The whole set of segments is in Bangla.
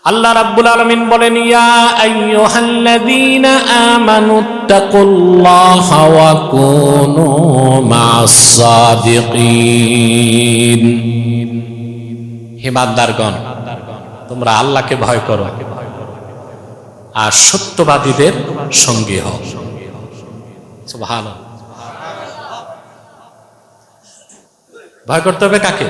আল্লাহ রাব্বুল আলামিন বলেন, ইয়া আইয়ুহাল্লাযীনা আমানুত্তাকুল্লাহা ওয়া কুনু মা'আস সাদিকিন। হে ইমানদারগণ, তোমরা আল্লাহকে ভয় করো আর সত্যবাদীদের সঙ্গী হও। সুবহানাল্লাহ। ভয় করতে হবে কাকে?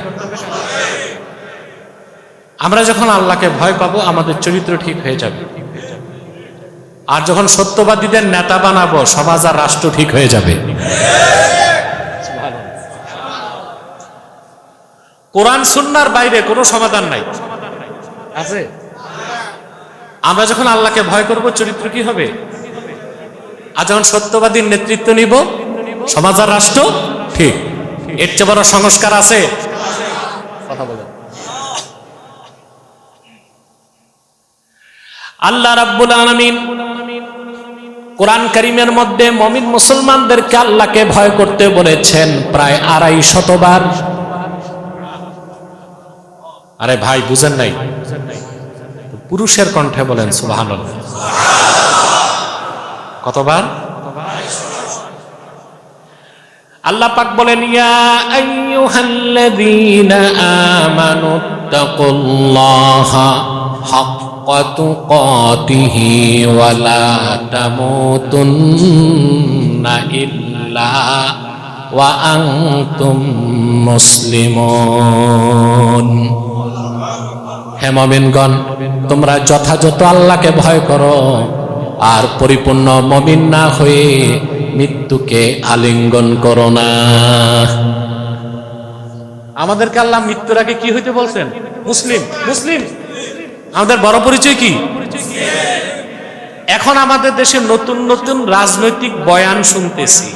আমরা যখন আল্লাহকে ভয় পাবো আমাদের চরিত্র ঠিক হয়ে যাবে, আর যখন সত্যবাদীদের নেতা বানাবো সমাজ আর রাষ্ট্র ঠিক হয়ে যাবে। কোরআন সুন্নাহর বাইরে কোনো সমাধান নাই, আছে? আমরা যখন আল্লাহকে ভয় করব চরিত্র কি হবে, আর যখন সত্যবাদীর নেতৃত্ব নিব সমাজ আর রাষ্ট্র ঠিক। এর চেয়ে বড় সংস্কার আছে? কথা বলে। আল্লাহ রাব্বুল আলামিন কোরআন কারীমের মধ্যে মুমিন মুসলমানদেরকে আল্লাহকে ভয় করতে বলেছেন প্রায় 250 বার। আরে ভাই বুঝেন নাই? পুরুষের কণ্ঠে বলেন সুবহানাল্লাহ। কতবার? আল্লাহ পাক বলেন, ইয়া আইয়ুহাল্লাযীনা আমানুত্তাকুল্লাহা হাক্কা তুকাতিহি ওয়া লা তামুতুন্না ইল্লা ওয়া আনতুম মুসলিমুন। হে মুমিনগণ, তোমরা যথাযথ আল্লাহকে ভয় করো আর পরিপূর্ণ মুমিন না হয়ে মৃত্যুকে আলিঙ্গন করো না। আমাদেরকে আল্লাহ মৃত্যুর আগে কি হইতে বলছেন? মুসলিম। মুসলিম আমাদের বড় পরিচয় কি? এখন আমাদের দেশে নতুন নতুন রাজনৈতিক বয়ান শুনতেছি।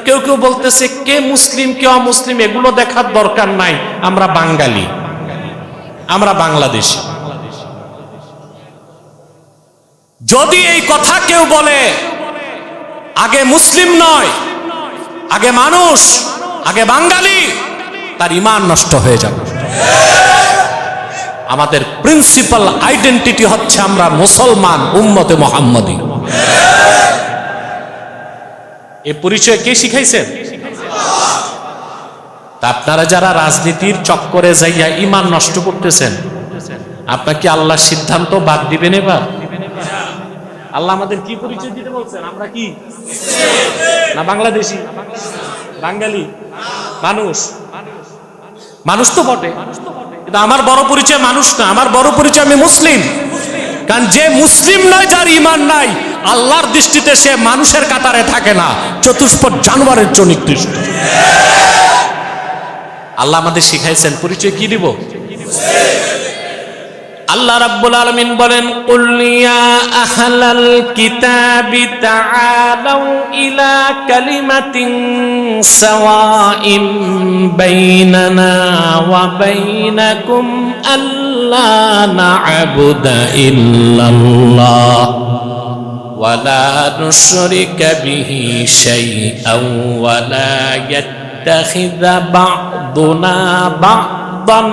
কেউ কেউ বলতেছে কে মুসলিম কে অমুসলিম এগুলো দেখার দরকার নাই, আমরা বাঙালি, আমরা বাংলাদেশী। যদি এই কথা কেউ বলে আগে মুসলিম নয়, আগে মানুষ, আগে বাঙালি, তার ঈমান নষ্ট হয়ে যাবে। আমাদের প্রিন্সিপাল আইডেন্টিটি হচ্ছে আমরা মুসলমান, উম্মতে মুহাম্মাদী। এই পরিচয় কে শিখাইছেন? তা আপনারা যারা রাজনীতির চক্করে যাইয়া ঈমান নষ্ট করতেছেন, আপনার কি আল্লাহর সিদ্ধান্ত বাদ দিবেন এবার? আল্লাহ আমাদের কি পরিচয় দিতে বলছেন? আমরা কি না বাংলাদেশী, বাঙালি, মানুষ? মানুষ তো বটে, কিন্তু আমার বড় পরিচয় মানুষ না, আমার বড় পরিচয় আমি মুসলিম। কারণ যে মুসলিম নয়, যার ঈমান নাই, আল্লাহর দৃষ্টিতে সে মানুষের কাতারে থাকে না, চতুষ্পদ জানোয়ারের চেয়ে নিকৃষ্ট। আল্লাহ আমাদের শিখাইছেন পরিচয় কি দিব? আল্লাহ রাব্বুল আলামিন বলেন, কুল ইয়া আহলাল কিতাবি তাআলাউ ইলা কালিমাতিন সাওয়াইন বাইনানা ওয়া বাইনাকুম আল্লা না'বুদা ইল্লাল্লাহ ওয়া লা নুশরিকা বিহি শাইআন ওয়া লা ইয়াত্তাখিযা বা'দুনা বা'দান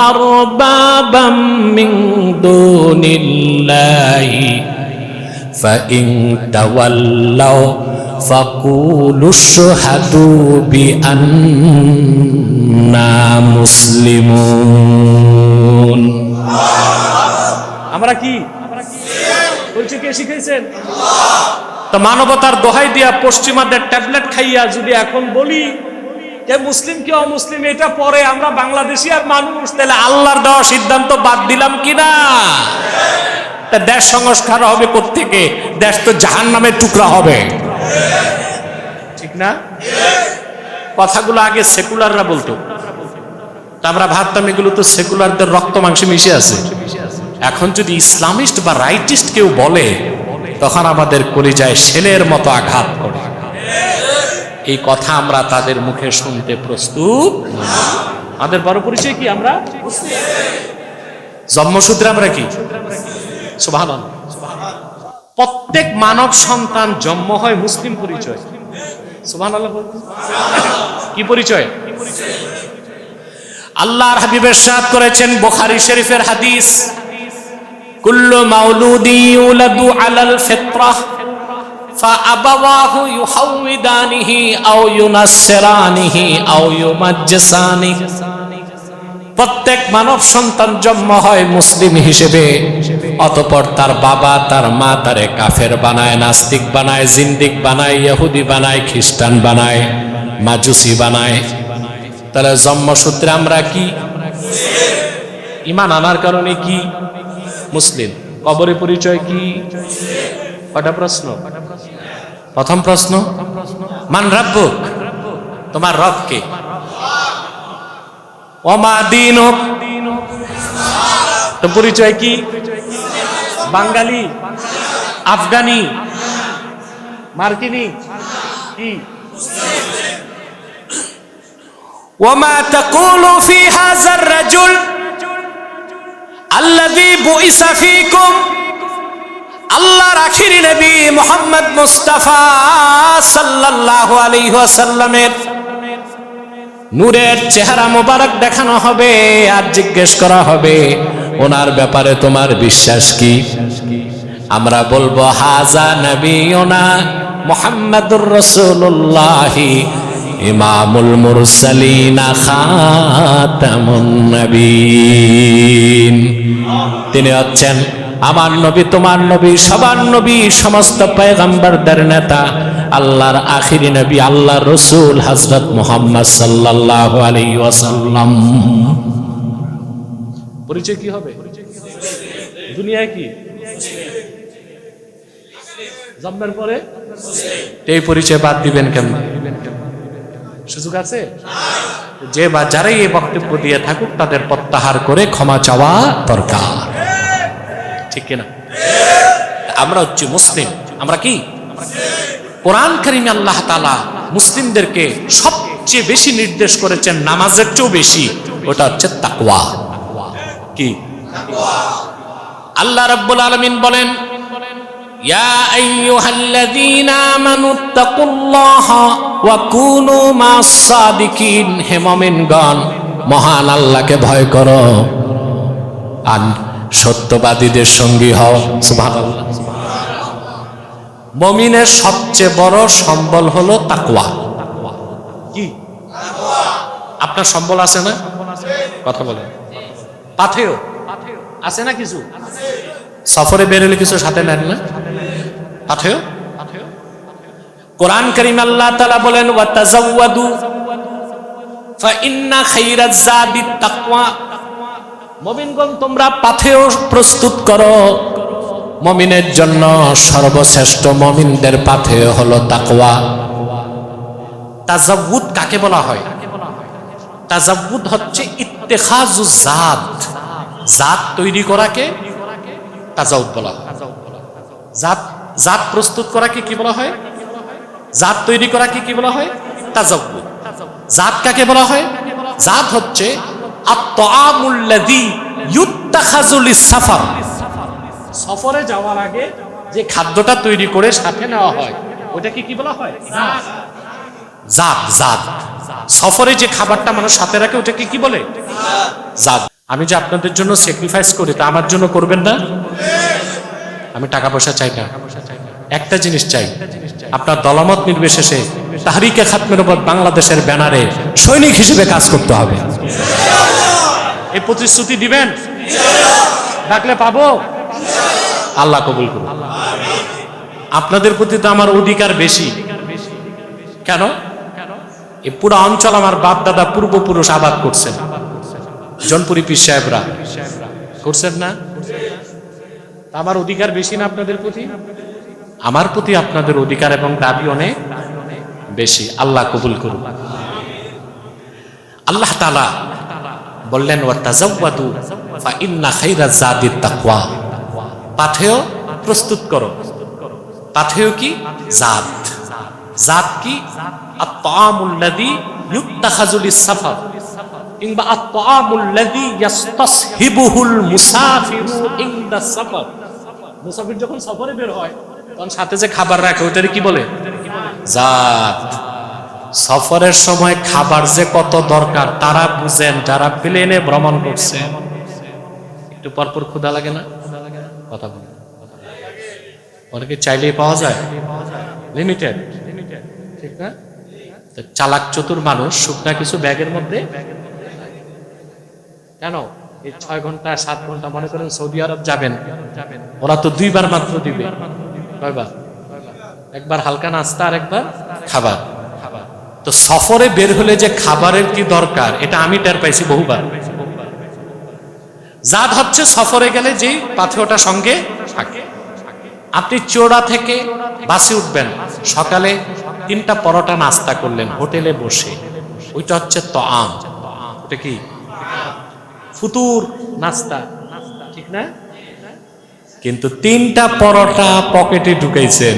আরবাবাম মিন দুনিল্লাহি ফাইন তাওয়াল্লাউ ফাকুলু শাহাদু বিআন্না মুসলিমুন। আমরা কি বলছি? কে শিখাইছেন? তো মানবতার দোহাই দিয়া পশ্চিমাদের ট্যাবলেট খাইয়া যদি এখন বলি কে মুসলিম কে অমুসলিম এটা পরে আমরা বাংলাদেশি আর মানুষ, তাহলে আল্লাহর দেওয়া সিদ্ধান্ত বাদ দিলাম কিনা? দেশ সংস্কার হবে কোত্থেকে? দেশ তো জাহান্নামের টুকরা হবে, ঠিক না? কথাগুলো আগে সেকুলাররা বলতো, তা আমরা ভাবতাম এগুলো তো সেকুলারদের রক্ত মাংসে মিশে আছে। এখন যদি ইসলামিস্ট বা রাইটিস্ট কেউ বলে তখন আমাদের কলিজায় শেলের মতো আঘাত করে। এই কথা আমরা তাদের মুখে শুনতে প্রস্তুত। আমাদের বড় পরিচয় কি? আমরা জন্মসূত্রে আমরা কি? সুবহানাল্লাহ। প্রত্যেক মানব সন্তান জন্ম হয় মুসলিম পরিচয়। সুবহানাল্লাহ। কি পরিচয়? আল্লাহর হাবিব ইরশাদ করেছেন, বুখারী শরীফের হাদিস, কুল্লু মাউলুদি ইউলাদু আলাল ফিতরাহ ফাআবাওয়াহু ইউহাউইদানিহি আও ইউনাসসিরানিহি আও ইউমাজ্জিসানিহি। প্রত্যেক মানব সন্তান জন্ম হয় মুসলিম হিসেবে, অতঃপর তার বাবা তার মা তারে কাফের বানায়, নাস্তিক বানায়, জিন্দিক বানায়, ইহুদি বানায়, খ্রিস্টান বানায়, মাজুসি বানায়। তাহলে জন্মসূত্রে আমরা কি? ঈমান আনার কারণে কি? মুসলিম। কবরে পরিচয় কি? কয়টা প্রশ্ন? প্রথম প্রশ্ন, মান রাব্বুক, তোমার রব কে? ওমা দীনুক, তো পরিচয় কি? বাঙালি, আফগানি, মার্কিনি, কি? ওমা তাকুলু ফি হাযার রাজুল আল্লাযী বুইসা ফীকুম, আল্লাহর আখিরি নবী মুহাম্মদ মুস্তাফা সাল্লাল্লাহু আলাইহি ওয়াসাল্লামের নূরের চেহারা মোবারক দেখানো হবে আর জিজ্ঞেস করা হবে, ওনার ব্যাপারে তোমার বিশ্বাস কি? আমরা বলবো, হাজা নবিয়ুনা মুহাম্মাদুর রাসূলুল্লাহ ইমামুল মুরসালিন খাতামুন নবীন। তিনি হচ্ছেন আমার নবী, তোমার নবী, সবার নবী, সমস্ত পয়গম্বরদের নেতা, আল্লাহর আখিরি নবী, আল্লাহর রাসূল হযরত মুহাম্মদ সাল্লাল্লাহু আলাইহি ওয়াসাল্লাম। পরিচয় কি হবে? দুনিয়ায় কি? জন্মের পরে এই পরিচয় বাদ দিবেন কেমন? সুযোগ আছে? যে বা যারাই এই বক্তব্য দিয়ে থাকুক তাদের প্রত্যাহার করে ক্ষমা চাওয়া দরকার, ঠিক কিনা? আমরা হচ্ছে মুসলিম। আমরা কি? কোরআন কারীমে আল্লাহ তাআলা মুসলিমদেরকে সবচেয়ে বেশি নির্দেশ করেছেন নামাজের চেয়েও বেশি, ওটা হচ্ছে তাকওয়া। কি? আল্লাহ রাব্বুল আলামিন বলেন, ইয়া আইয়ুহাল্লাযীনা আমানুত্তাকুল্লাহা ওয়া কুনু মাস সাদিকিন। হে মুমিনগণ, মহান আল্লাহকে ভয় করো আর সত্যবাদীদের সঙ্গী হও। সুবহানাল্লাহ। মুমিনের সবচেয়ে বড় সম্বল হলো তাকওয়া। কি? আপনার সম্বল আছে না? কথা বলেন। পাথেয় আছে না? কিছু সফরে বের হলে কিছু সাথে নেন না? পাথেয়। কোরআন কারীম আল্লাহ তাআলা বলেন, ওয়া তাযাওয়াদু ফা ইন্না খায়রাজ যাদিত তাকওয়া। মুমিনগণ, তোমরা পাথেয় প্রস্তুত করো। মুমিনের জন্য সর্বশ্রেষ্ঠ মুমিনদের পাথেয় হলো তাকওয়া। তাযাওউদ কাকে বলা হয়? তাযাওউদ হচ্ছে ইত্তেখাজুজ জাত, জাত তৈরি করাকে তাযাওউদ বলা হয়। জাত প্রস্তুত করাকে কি বলা হয়? জাত তৈরি করাকে কি বলা হয়? তাযাওউদ। জাত কাকে বলা হয়? জাত হচ্ছে আত-তাআমুল লাযী ইউত্তাখাযু লিস-সাফার। সফরে যাওয়ার আগে যে খাদ্যটা তৈরি করে সাথে নেওয়া হয় ওটাকে কি বলা হয়? জাত। জাত। সফরে যে খাবারটা মানুষ সাথে রাখে ওটাকে কি বলে? জাত। আমি যে আপনাদের জন্য স্যাক্রিফাইস করি তা আমার জন্য করবেন না? আমি টাকা পয়সা চাই না, একটা জিনিস চাই, আপনার দলমত নির্বিশেষে তাহরিকে খাতমের উপর বাংলাদেশের ব্যানারে সৈনিক হিসেবে কাজ করতে হবে। এই প্রতিশ্রুতি দিবেন? ডাকলে পাবো? আল্লাহ কবুল করুন। আপনাদের প্রতি তো আমার অধিকার বেশি। কেন? এই পুরো অঞ্চল আমার বাপ দাদা পূর্বপুরুষ আবাদ করছেন, জনপুরি পীর সাহেবরা করছেন না? আমার অধিকার বেশি না আপনাদের প্রতি? আমার প্রতি আপনাদের অধিকার এবং দাবি অনেক বেশি। আল্লাহ কবুল করুন। আল্লাহ তাআলা বললেন, ওয়া তাযাওয়াদু ফা ইন্না খায়রাজ যাদিত তাকওয়া। পাথেয় প্রস্তুত করো। পাথেয় কি? জাত। জাত কি? আত-তাআমুল লাযী ইউত্তাখাযু লিস-সাফার, কিংবা আত-তাআমুল লাযী ইয়াসতাসহিবুহুল মুসাফিরু ইনদাস সাফার। মুসাফির যখন সফরে বের হয় তখন সাথে যে খাবার রাখে ওটারে কি বলে? জাত। সফরের সময় খাবার যে কত দরকার তারা বুঝেন যারা প্লেনে ভ্রমণ করছে। একটু পরপর ক্ষুধা লাগে না? কথা বলে অনেকে চাইলেই পাওয়া যায়, লিমিটেড, ঠিক না? চালাক চতুর মানুষ শুকনা কিছু ব্যাগের মধ্যে, কেন এই 6 ঘন্টা 7 ঘন্টা মনে করেন সৌদি আরব যাবেন, ওরা তো 2 বার মাত্র দিবে। কয়বার? একবার হালকা নাস্তা আর একবার খাবার। তো সফরে বের হলে যে খাবারের কি দরকার এটা আমি টের পাইছি বহুবার। জাত হচ্ছে সফরে গেলে যে পাথেয়টা সঙ্গে থাকে। আপনি চোড়া থেকে বাসে উঠবেন, সকালে 3টা পরোটা নাস্তা করলেন হোটেলে বসে, ওইটা হচ্ছে তাআম। ওটা কি? ফুতুর, নাস্তা, ঠিক না? কিন্তু 3টা পরোটা পকেটে ঢুকাইছেন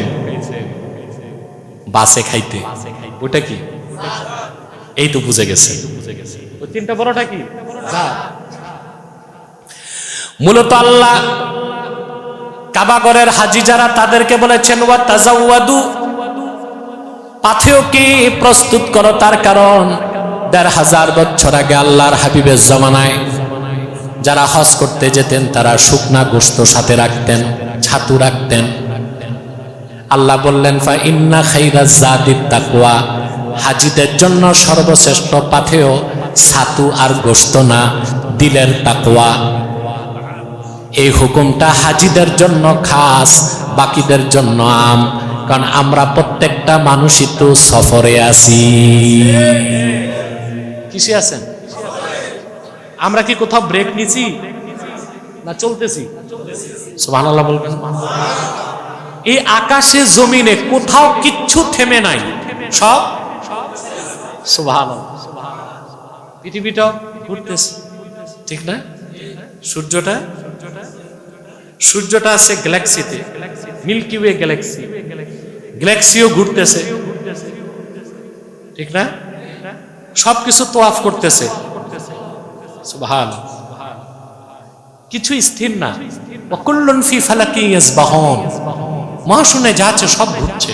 বাসে খাইতে, ওটা কি? এই তো বুঝে গেছে ওই 3টা পরোটা কি? মূলত আল্লাহ কাবাগরের হাজি যারা তাদেরকে বলেছেন ওয়া তাজাওয়াদু, পাথেয়কে প্রস্তুত করো। তার কারণ 1500 বছর আগে আল্লাহর হাবিবের জামানায় যারা হজ করতে যেতেন তারা শুকনা গোশত সাথে রাখতেন, ছাতু রাখতেন। আল্লাহ বললেন ফা ইন্না খাইরাজ যাদিত তাকওয়া, হাজিদের জন্য সর্বশ্রেষ্ঠ পাথেয় ছাতু আর গোশত না, দিলের তাকওয়া। এই হুকুমটা হাজিদের জন্য খাস, বাকিদের জন্য আম। কারণ আমরা প্রত্যেকটা মানুষই তো সফরে আছি। কিসে আছেন? আমরা কি কোথাও ব্রেক নিছি না চলতেছি? সুবহানাল্লাহ বলবেন। এই আকাশে জমিনে কোথাও কিচ্ছু থেমে নাই, সব সুবহানাল্লাহ। পৃথিবীটা ঘুরতেছে, ঠিক না? সূর্যটা আছে গ্যালাক্সিতে, মিল্কি ওয়ে গ্যালাক্সি, গ্যালাক্সিও ঘুরতেছে, ঠিক না? সবকিছু তোয়াফ করতেছে, সুবহানাল্লাহ। কিছু স্থির না। ওয়াকুল্লুন ফি ফালাকিন ইয়াসবাহুন, মহাশূন্যে যা আছে সব ঘুরছে।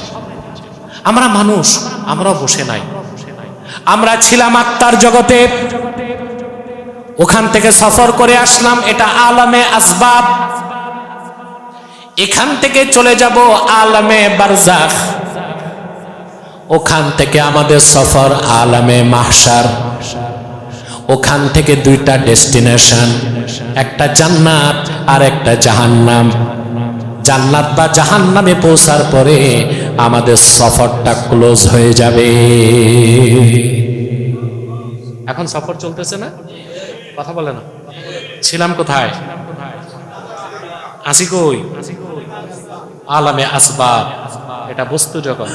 আমরা মানুষ, আমরা বসে নাই। আমরা ছিলাম আত্মার জগতে, ওখান থেকে সফর করে আসলাম, এটা আলামে আসবাব। এখান থেকে চলে যাব আলামে বারজাখ, ওখান থেকে আমাদের সফর আলামে মাহশার। ওখান থেকে 2টা ডেস্টিনেশন, একটা জান্নাত আর একটা জাহান্নাম। জান্নাত বা জাহান্নামে পৌঁছার পরে আমাদের সফরটা ক্লোজ হয়ে যাবে। এখন সফর চলতেছে না? কথা বলে না? ছিলাম কোথায়? আসি কই? আলামে আসবাব, এটা বস্তু জগৎ।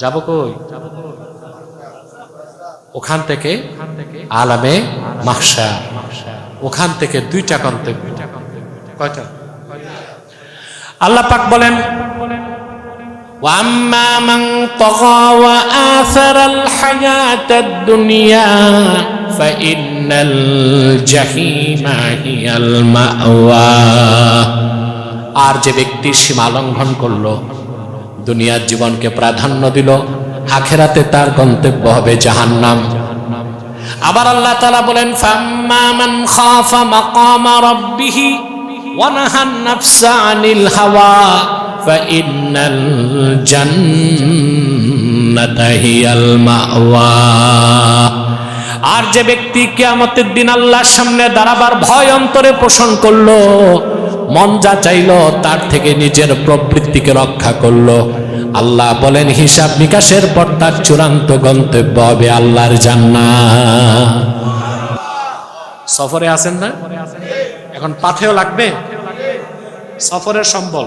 যাব কই? ওখান থেকে আলামে মাহশার, ওখান থেকে 2টা গন্তব্য। কয়টা? আল্লাহ পাক বলেন ওয়াম্মা মান তাগা ওয়া আসারাল হায়াতাদ দুনিয়া ফাইন্নাল জাহিমা হিয়াল মাওয়া। আর যে ব্যক্তি সীমা লঙ্ঘন করলো, দুনিয়ার জীবনকে প্রাধান্য দিল, আখিরাতে তার গন্তব্য হবে জাহান্নাম। আবার আল্লাহ তাআলা বলেন ফাম্মা মান খাফা মাকামা রাব্বিহি ওয়া নাহান নাফসা আনিল হাওয়া ফাইন্নাল জান্নাতা হিয়াল মাওয়া। আর যে ব্যক্তি কিয়ামতের দিন আল্লাহর সামনে দাঁড়াবার ভয় অন্তরে পোষণ করলো, মন যা চাইলো তার থেকে নিজের প্রবৃত্তিকে রক্ষা করলো, আল্লাহ বলেন হিসাব নিকাশের পর তার চূড়ান্ত গন্তব্য হবে আল্লাহর জান্নাত। সফরে আছেন না? এখন পাথেয় লাগবে, সফরের সম্বল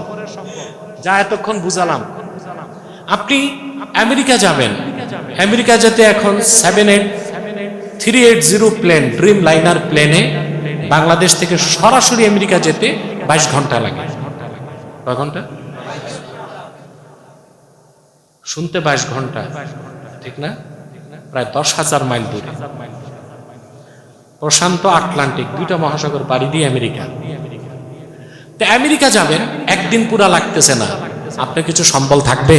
যা এতক্ষণ বুঝালাম। আপনি আমেরিকা যাবেন, আমেরিকা যেতে এখন 380 প্লেন, ড্রিম লাইনার প্লেনে বাংলাদেশ থেকে সরাসরি আমেরিকা যেতে 22 ঘন্টা লাগে। কয় ঘন্টা? শুনতে 22 ঘন্টা, ঠিক না? প্রায় 10,000 মাইল দূরে, প্রশান্ত আটলান্টিক 2টা মহাসাগর পাড়ি দিয়ে আমেরিকা। তো আমেরিকা যাবেন, একদিন পুরা লাগতেছে না। আপনার কিছু সম্বল থাকবে,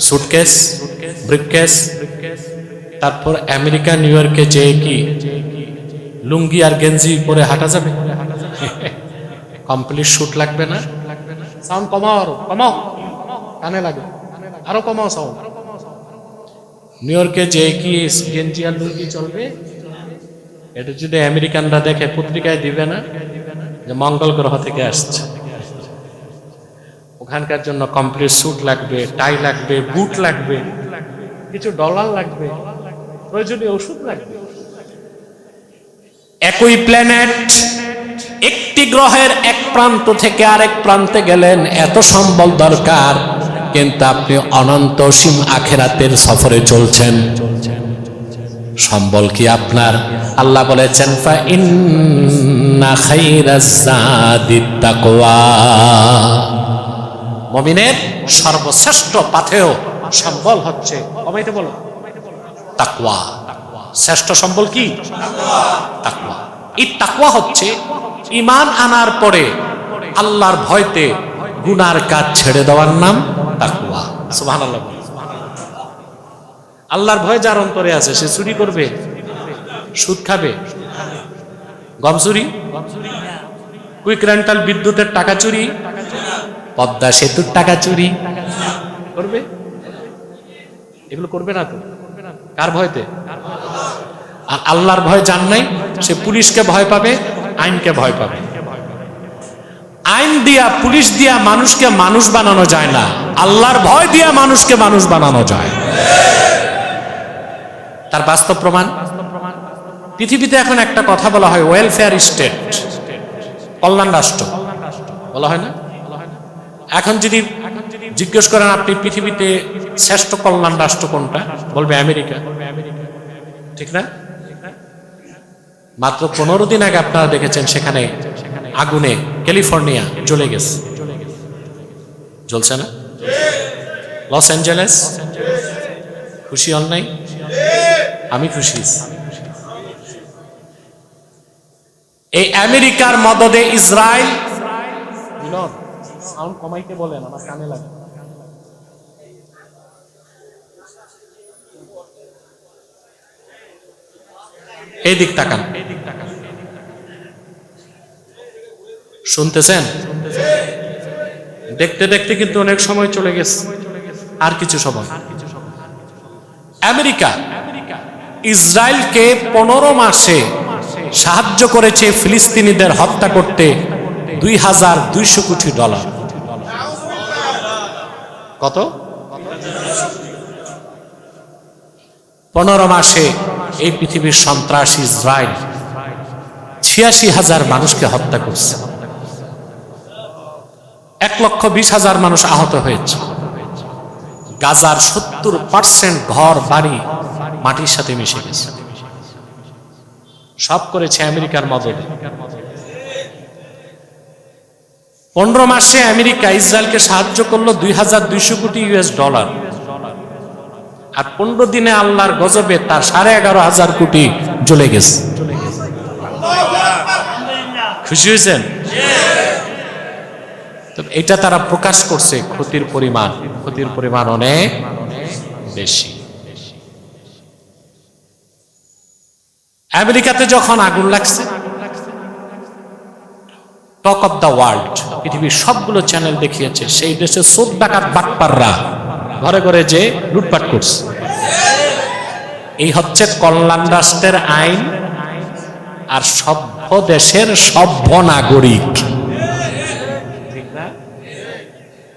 সুটকেস, ব্রিফকেস, তারপর আমেরিকা নিউ ইয়র্কে যে কি লুঙ্গি আর গেঞ্জি পরে হাঁটা যাবে? কমপ্লিট শুট লাগবে না? সাউন্ড কমাও, আরো কমাও, কানে লাগে, আরো কমাও সাউন্ড। নিউ ইয়র্কে যে কি গেঞ্জি আর লুঙ্গি চলবে, এটা যদি আমেরিকানরা দেখে পত্রিকায় দিবে না যে মঙ্গল গ্রহ থেকে আসছে। ওখানকার জন্য কমপ্লিট স্যুট লাগবে, টাই লাগবে, বুট লাগবে, কিছু ডলার লাগবে, প্রয়োজনীয় ওষুধ লাগবে। একই প্ল্যানেট, একটি গ্রহের এক প্রান্ত থেকে আরেক প্রান্তে গেলেন, এত সম্বল দরকার, কিন্তু আপনি অনন্ত সীম আখিরাতের সফরে চলছেন। সম্বল কি আপনার? আল্লাহ বলেছেন ফা ইন্না খাইরাজ যাদিত তাকওয়া, মুমিনের সর্বশ্রেষ্ঠ পাথেয় সম্বল হচ্ছে, কমাইতে বলো, তাকওয়া। শ্রেষ্ঠ সম্বল কি? তাকওয়া। এই তাকওয়া হচ্ছে ঈমান আনার পরে আল্লাহর ভয়তে গুনার কাজ ছেড়ে দেওয়ার নাম তাকওয়া। সুবহানাল্লাহ। আল্লাহর ভয় যার অন্তরে আছে, সে চুরি করবে, সুদ খাবে, গম চুরি, কুইক রেন্টাল বিদ্যুতের টাকা চুরি, পদ্মা সেতুর টাকা চুরি করবে? এগুলো করবে না তো। কার ভয়তে? আর আল্লাহর ভয় জান নাই, সে পুলিশকে ভয় পাবে, আইনকে ভয় পাবে। আইন দিয়া, পুলিশ দিয়া মানুষকে মানুষ বানানো যায় না, আল্লাহর ভয় দিয়া মানুষকে মানুষ বানানো যায়। তার বাস্তব প্রমাণ পৃথিবীতে এখন একটা কথা বলা হয় ওয়েলফেয়ার স্টেট, কল্যাণ রাষ্ট্র বলা হয় না? এখন যদি জিজ্ঞেস করেন আপনি পৃথিবীতে শ্রেষ্ঠ কল্যাণ রাষ্ট্র কোনটা, বলবে আমেরিকা, ঠিক না? মাত্র 15 দিন আগে আপনারা দেখেছেন সেখানে আগুনে ক্যালিফোর্নিয়া জ্বলে গেছে, জ্বলছে না? লস অ্যাঞ্জেলেস, খুশি হন নাই? আমি খুশি। এই আমেরিকার মদদে ইসরায়েল, সাউন্ড কমাইতে বলেন, আমার কানে লাগে। এই দিক তাকান, শুনতেছেন? দেখতে দেখতে কিন্তু অনেক সময় চলে গেছে, আর কিছু সময়। আমেরিকা ইসরায়েলকে 15 মাসে সাহায্য করেছে ফিলিস্তিনিদের হত্যা করতে $2,200 কোটি। কত? 15 মাসে এই পৃথিবীর সন্ত্রাস ইসরায়েল 86,000 মানুষকে হত্যা করছে, 1,20,000 মানুষ আহত হয়েছে। গাজার 70% ঘর বাড়ি মাটির সাথে মিশে গেছে। সব করেছে আমেরিকার মদদে। 15 মাসে আমেরিকা ইসরায়েলকে সাহায্য করলো $2,200 কোটি। আর 15 দিনে আল্লাহর গজবে তার 11,500 কোটি জ্বলে গেছে। খুশি হয়েছেন? এটা তারা প্রকাশ করছে ক্ষতির পরিমাণ অনেক বেশি। আমেরিকাতে যখন আগুন লাগছে, টক অফ দ্য ওয়ার্ল্ড, পৃথিবীর সবগুলো চ্যানেল দেখিয়েছে সেই দেশে চোর ডাকাত বাটপাররা ঘরে ঘরে যে লুটপাট করছে। এই হচ্ছে কল্যাণ রাষ্ট্রের আইন আর সভ্য দেশের সভ্য নাগরিক।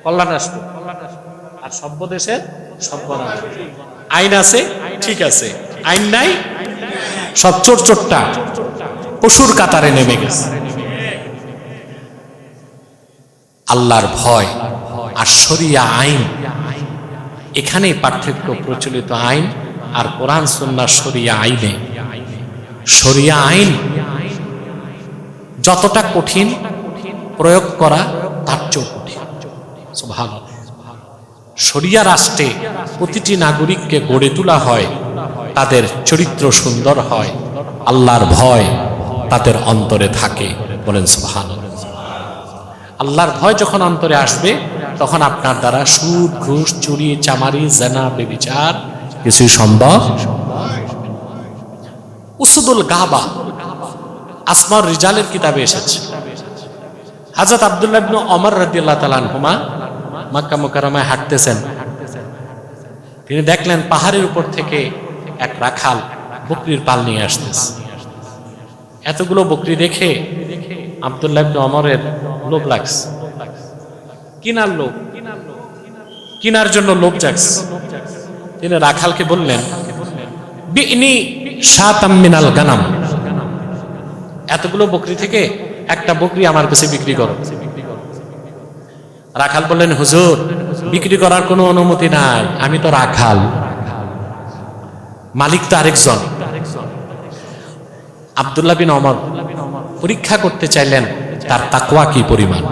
কল্যাণ রাষ্ট্র আর সভ্য দেশের সভ্য নাগরিক। আইন আছে, ঠিক আছে, আইন নাই, সব চোরটা পশুর কাতারে নেমে গেছে। আল্লাহর ভয় আর শরিয়া আইন, এখানেই পার্থক্য। প্রচলিত আইন আর কোরআন সুন্নাহ শরিয়া আইনে। শরিয়া আইন যতটা কঠিন, প্রয়োগ করা তার চেয়েও কঠিন। সুবহানাল্লাহ। শরিয়া রাষ্ট্রে প্রতিটি নাগরিককে গড়ে তোলা হয়, তাদের চরিত্র সুন্দর হয়, আল্লাহর ভয় তাদের অন্তরে থাকে। বলেন সুবহানাল্লাহ। আল্লাহর ভয় যখন অন্তরে আসবে, তখন আপনার দ্বারা সুদ, ঘুষ, চুরি, চামারি, জেনা, ব্যভিচার কিছু সম্ভব। উসুদুল গাবা আসমাউর রিজালের কিতাবে এসেছে, হযরত আব্দুল্লাহ ইবনে ওমর রাদিয়াল্লাহু তাআলা আনহুমা মক্কা মুকাররমায় হাঁটতেছেন, তিনি দেখলেন পাহাড়ের উপর থেকে এক রাখাল বকরির পাল নিয়ে আসতেছে। এতগুলো বকরি দেখে আব্দুল্লাহ ইবনে ওমরের লোভ লাগছে, কিনার লোভ, কিনার জন্য লোভ জাগছে। তিনি রাখালকে বললেন, বিনি শাতাম মিনাল গানাম, এতগুলো বকরি থেকে একটা বকরি আমার কাছে বিক্রি করো। রাখাল বললেন, হুজুর বিক্রি করার কোনো অনুমতি নাই, আমি তো রাখাল, মালিক তো আরেকজন। আব্দুল্লাহ বিন ওমর পরীক্ষা করতে চাইলেন তার তাকওয়া কি পরিমাণ।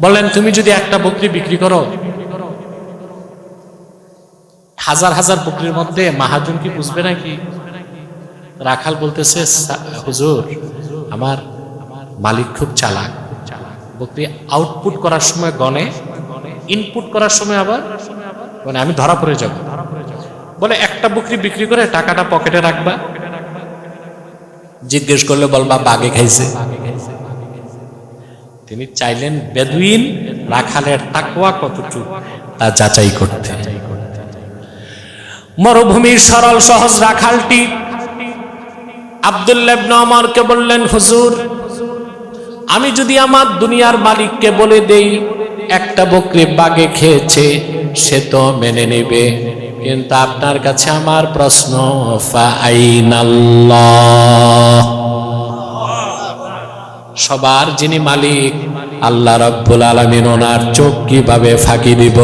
বললেন, তুমি যদি একটা বকরি বিক্রি করো, হাজার হাজার বকরির মধ্যে মাহাজন কি বুঝবে নাকি? রাখাল বলতেছে, হুজুর আমার মালিক খুব চালাক, বকরি আউটপুট করার সময় গনে, ইনপুট করার সময় আবার মানে আমি ধরা পড়ে যাব। বলে একটা বকরি বিক্রি করে টাকাটা পকেটে রাখবা, জিজ্ঞেস করলে বলবা বাগে খাইছে। তিনি চাইলেন বেদুইন রাখালের তাকওয়া কতটুকু তা যাচাই করতে। মরুভূমির সরল সহজ রাখালটি আব্দুল্লাহ ইবনে ওমরকে বললেন, হুজুর আমি যদি আমার দুনিয়ার মালিককে বলে দেই একটা বকরি বাগে খেয়েছে, সে তো মেনে নেবে, কিন্তু আপনার কাছে আমার প্রশ্ন, ফাআইনাল্লাহ, সবার যিনি মালিক আল্লাহ রাব্বুল আলামিন, ওনার চোখ কিভাবে ফাঁকি দিব?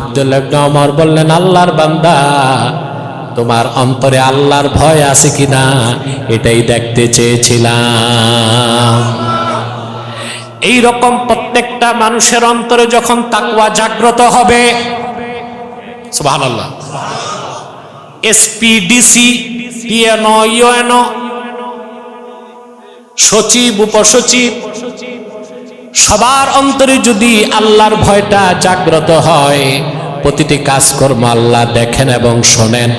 আব্দুল্লাহ ইবনে ওমর বললেন, আল্লাহর বান্দা তোমার অন্তরে আল্লাহর ভয় আছে কিনা এটাই দেখতে চেয়েছিলাম। এই রকম প্রত্যেকটা মানুষের অন্তরে যখন তাকওয়া জাগ্রত হবে, সুবহানাল্লাহ, এসপিডিসি টিএনও ইউএনও সচিব উপসচিব সবার অন্তরে যদি আল্লাহর ভয়টা জাগ্রত হয়, প্রতিটি কাজকর্ম আল্লাহ দেখেন এবং শোনেন,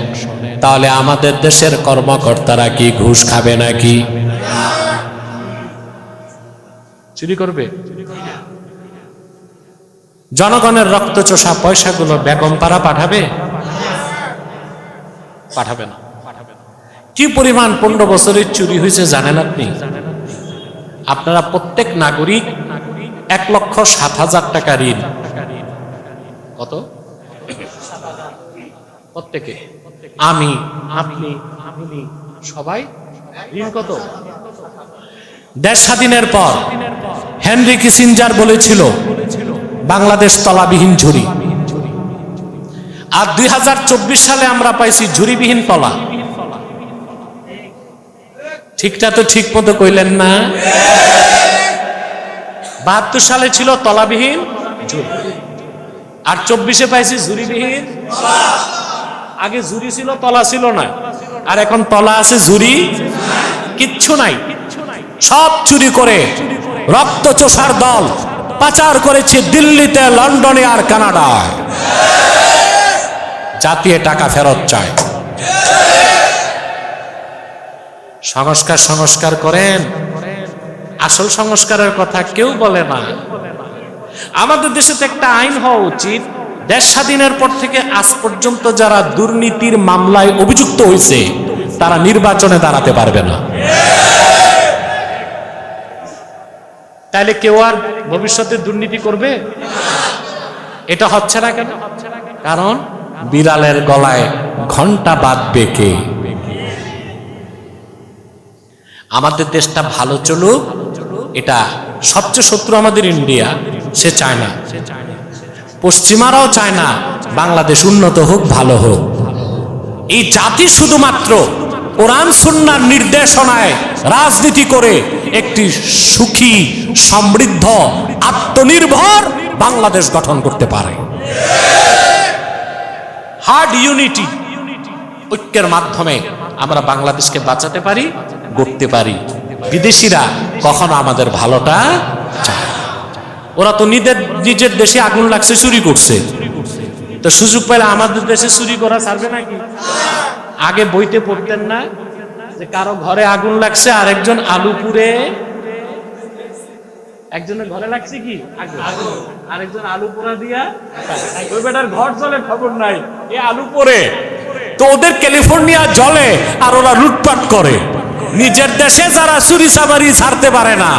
তাহলে আমাদের দেশের কর্মকর্তারা কি ঘুষ খাবে নাকি? চুরি করবে? জনগণের রক্তচোষা পয়সাগুলো বেগম পাড়া পাঠাবে? পাঠাবে না। কি পরিমাণ 15 বছরের চুরি হয়েছে জানেন আপনি? আপনারা প্রত্যেক নাগরিক 1,07,000 টাকা ঋণ। কত? প্রত্যেকে, আমি, আপনি, আপনি সবাই ঋণ কত? দেশ স্বাধীনের পর হেনরি কিসিঞ্জার বলেছিল বাংলাদেশ তলাবিহীন ঝুরি, আর 2024 সালে আমরা পাইছি ঝুরিবিহীন তলা। ঠিকটা তো ঠিক মতো কইলেন না? 72 সালে ছিল তলাবিহীন ঝুরি, আর 24-এ পাইছি ঝুরিবিহীন। আগে ঝুরি ছিল, তলা ছিল না, আর এখন তলা আছে, ঝুরি কিচ্ছু নাই। সব চুরি করে রক্তচোষার দল পাচার করেছে দিল্লিতে, লন্ডনে আর কানাডায়। জাতীয় টাকা ফেরত চায়। সংস্কার সংস্কার করেন, আসল সংস্কারের কথা কেউ বলে না। আমাদের দেশে তো একটা আইন হওয়া উচিত, দেশ স্বাধীনের পর থেকে আজ পর্যন্ত যারা দুর্নীতির মামলায় অভিযুক্ত হয়েছে তারা নির্বাচনে দাঁড়াতে পারবে না। তাহলে কেউ আর ভবিষ্যতে দুর্নীতি করবে? এটা হচ্ছে না কেন? কারণ বিড়ালের গলায় ঘন্টা বাঁধবে কে? আমাদের দেশটা ভালো চলুক, এটা সবচেয়ে শত্রু আমাদের ইন্ডিয়া, সে চায় না। পশ্চিমারাও চায় না বাংলাদেশ উন্নত হোক, ভালো হোক। এই জাতি শুধুমাত্র কোরআন সুন্নাহর নির্দেশনায় রাজনীতি করে একটি সুখী, সমৃদ্ধ, আত্মনির্ভর বাংলাদেশ গঠন করতে পারে। হার্ড ইউনিটি, ঐক্যের মাধ্যমে আমরা বাংলাদেশকে বাঁচাতে পারি, গড়তে পারি। বিদেশিরা কখনো আমাদের ভালোটা চায়। ওরা তো নিজের দেশে আগুন লাগছে, চুরি করছে, তো সুযোগ পেলে আমাদের দেশে চুরি করা ছাড়বে নাকি? আগে বইতে পড়তেন না যে কারো ঘরে আগুন লাগছে, আরেকজন আলু পুড়ে, একজনের ঘরে লাগছে কি আগুন, আরেকজন আলু পোড়া দিয়া ওই বেটার ঘর জ্বলে খবর নাই, এ আলু পোড়ে। তো ওদের ক্যালিফোর্নিয়া জ্বলে আর ওরা লুটপাট করে। নিজের দেশে যারা চুরি চামারি ছাড়তে পারে না,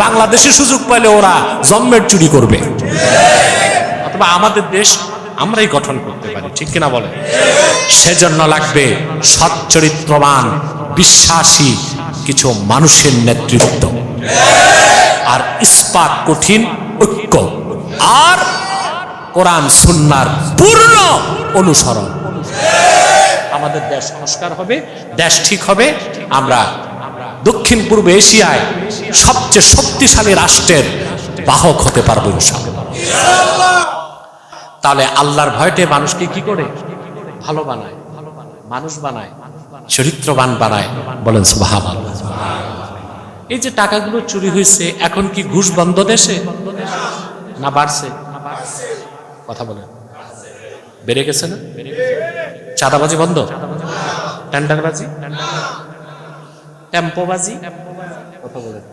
বাংলাদেশে সুযোগ পাইলে ওরা জম্মের চুরি করবে। অথবা আমাদের দেশ আমরাই গঠন করতে পারি, ঠিক কিনা বলে? সেজন্য লাগবে সৎ চরিত্রবান বিশ্বাসী কিছু মানুষের নেতৃত্ব, আর ইস্পাত কঠিন ঐক্য, আর কোরআন সুন্নাহর পূর্ণ অনুসরণ। আমাদের দেশ সংস্কার হবে, দেশ ঠিক হবে। আমরা দক্ষিণ পূর্ব এশিয়ায় সবচেয়ে শক্তিশালী রাষ্ট্রের বাহক হতে পারবো ইনশাআল্লাহ। তাহলে আল্লাহর ভয়তে মানুষকে কি করে ভালো বানায়, মানুষ বানায়, চরিত্রবান বানায়। বলেন সুবহানাল্লাহ। এই যে টাকাগুলো চুরি হয়েছে, এখন কি ঘুষ বন্ধ দেশে না বাড়ছে? কথা বলেন, বেড়ে গেছে না? চাঁদাবাজি বন্ধ, টেন্ডারবাজি, টেম্পোবাজি, কথা বলেন,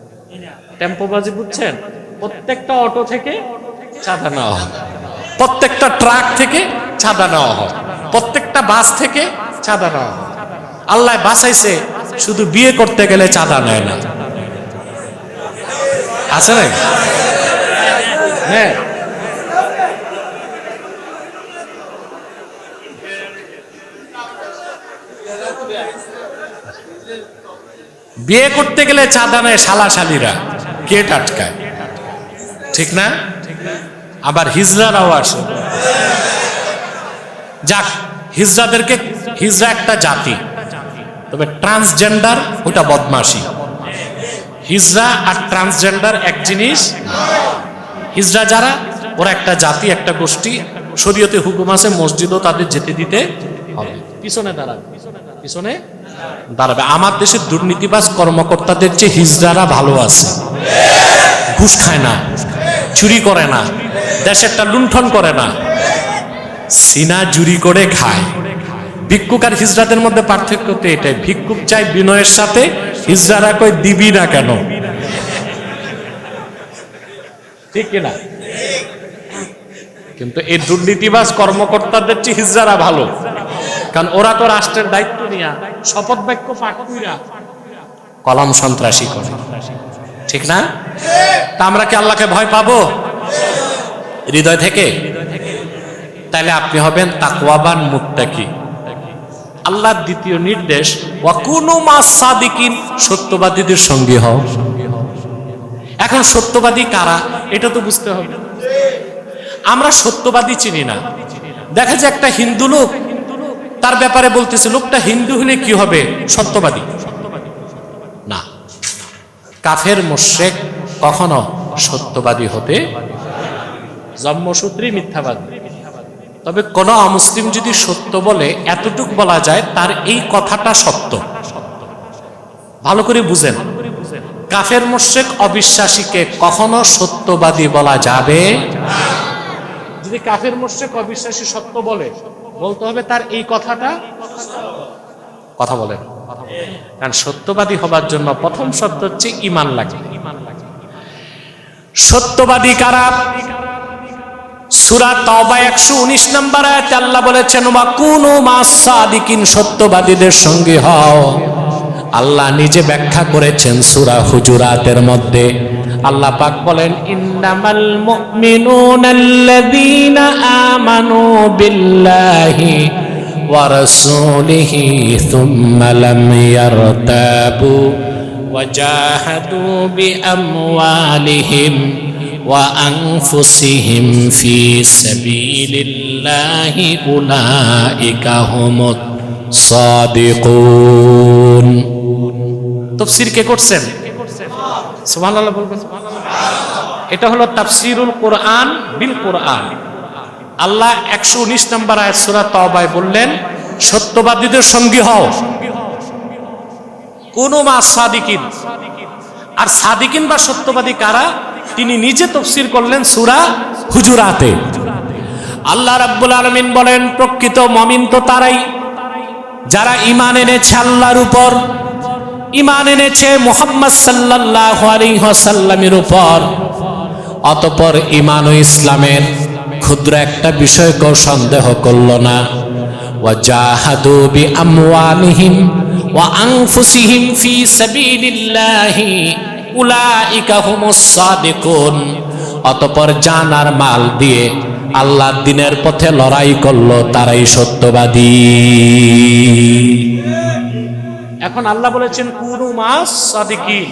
টেম্পোবাজি বুঝছেন? প্রত্যেকটা অটো থেকে চাঁদা নেওয়া হয়, প্রত্যেকটা ট্রাক থেকে চাঁদা নেওয়া হয়, প্রত্যেকটা বাস থেকে চাঁদা নেওয়া হয়। আল্লাহ বাঁচাইছে, শুধু বিয়ে করতে গেলে চাঁদা নেয় না, আছে না? হ্যাঁ, বিয়ে করতে গেলে চাঁদা নেয় শালাশালীরা, গেট আটকায়, ঠিক না? আবার হিজড়ারাও আসে। যাক, হিজড়াদেরকে, হিজড়া একটা জাতি, তবে ট্রান্সজেন্ডার ওটা বদমাশি। হিজড়া আর ট্রান্সজেন্ডার এক জিনিস। হিজড়া যারা, ওরা একটা জাতি, একটা গোষ্ঠী, শরীয়তে হুকুম আছে মসজিদও তাদের যেতে দিতে হবে। পিছনে দাঁড়াবে, পিছনে দাঁড়াবে। আমার দেশের দুর্নীতিবাজ কর্মকর্তাদের চেয়ে হিজড়ারা ভালো আছে। ঘুষ খায় না, চুরি করে না, দেশেরটা লুণ্ঠন করে না, সিনা চুরি করে খায়। ভিক্ষুক আর হিজড়াদের মধ্যে পার্থক্য তো এটাই, ভিক্ষুক চাই বিনয়ের সাথে, হিজড়ারা কই দিবি না কেন, ঠিক কিনা? কিন্তু এই দুর্নীতিবাজ কর্মকর্তাদের চেয়ে হিজড়ারা ভালো, কারণ ওরা তো রাষ্ট্রের দায়িত্ব নিয়ে শপথ বাক্য পাঠ কইরা কলম সন্ত্রাসী করে, ঠিক না? তা আমরা কি আল্লাহকে ভয় পাবো হৃদয় থেকে? তাহলে আপনি হবেন তাকওয়াবান মুত্তাকি। আল্লাহর দ্বিতীয় নির্দেশ, ওয়াকুনু মাস সাদিকিন, সত্যবাদীদের সঙ্গী হও। এখন সত্যবাদী কারা এটা তো বুঝতে হবে। আমরা সত্যবাদী চিনি না। দেখা যায় একটা হিন্দু লোক, তার ব্যাপারে বলতেছে লোকটা হিন্দু হলে কি হবে, সত্যবাদী না। কাফের মুশরিক কখনো সত্যবাদী হতে, জন্মসূত্রে মিথ্যাবাদী। তবে কোন অমুসলিম যদি সত্য বলে, এতটুক বলা যায় তার এই কথাটা সত্য। ভালো করে বুঝেন, কাফের মুশরিক অবিশ্বাসীকে কখনো সত্যবাদী বলা যাবে। যদি কাফের মুশরিক অবিশ্বাসী সত্য বলে, বলতে হবে তার এই কথাটা, কথা বলেন। কারণ সত্যবাদী হবার জন্য প্রথম শর্ত হচ্ছে ঈমান লাগবে। সত্যবাদী কারা? সূরা তাওবা 119 নম্বর আয়াতে আল্লাহ বলেছেন, ওয়াকুনু মাস সাদিকিন, সত্যবাদীদের সঙ্গে হও। আল্লাহ নিজে ব্যাখ্যা করেছেন সূরা হুজুরাতের মধ্যে। আল্লাহ পাক বলেন, ইন্নামাল মুমিনুনাল্লাযীনা আমানু বিল্লাহি ওয়া রাসূলিহি সুম্মা লাম ইয়ারতাবু ওয়া জাহাদু বিআমওয়ালিহিম ওয়া আনফুসিহিম ফি সাবিলিল্লাহি উলাইকা হুমুস সাদিকুন। তাফসীর কে করছেন? সুবহানাল্লাহ বলবেন। এটা হলো তাফসীরুল কোরআন বিল কোরআন। আল্লাহ 119 নম্বর আয়াত সূরা তাওবায় বললেন, সত্যবাদীদের সঙ্গী হও। কোন মা সাদিকিন, আর সাদিকিন বা সত্যবাদী কারা তিনি নিজে তাফসীর করলেন সূরা হুজুরাতে। আল্লাহ রাব্বুল আলামিন বলেন, প্রকৃত মুমিন তো তারাই যারা ঈমান এনেছে আল্লাহর উপর, ঈমান এনেছে মুহাম্মদ সাল্লাল্লাহু আলাইহি ওয়াসাল্লামের উপর, অতঃপর ঈমান ও ইসলামের ক্ষুদ্র একটা বিষয়কেও সন্দেহ করল না। ওয়াজাহাদু বিআমওয়ালিহিম ওয়া আনফুসিহিম ফি সাবিলিল্লাহি উলাইকা হুমুস সাদিকুন, অতঃপর জান আর মাল দিয়ে আল্লাহর দ্বীনের পথে লড়াই করলো, তারাই সত্যবাদী। এখন আল্লাহ বলেছেন কুনু মাস সাদিকিন,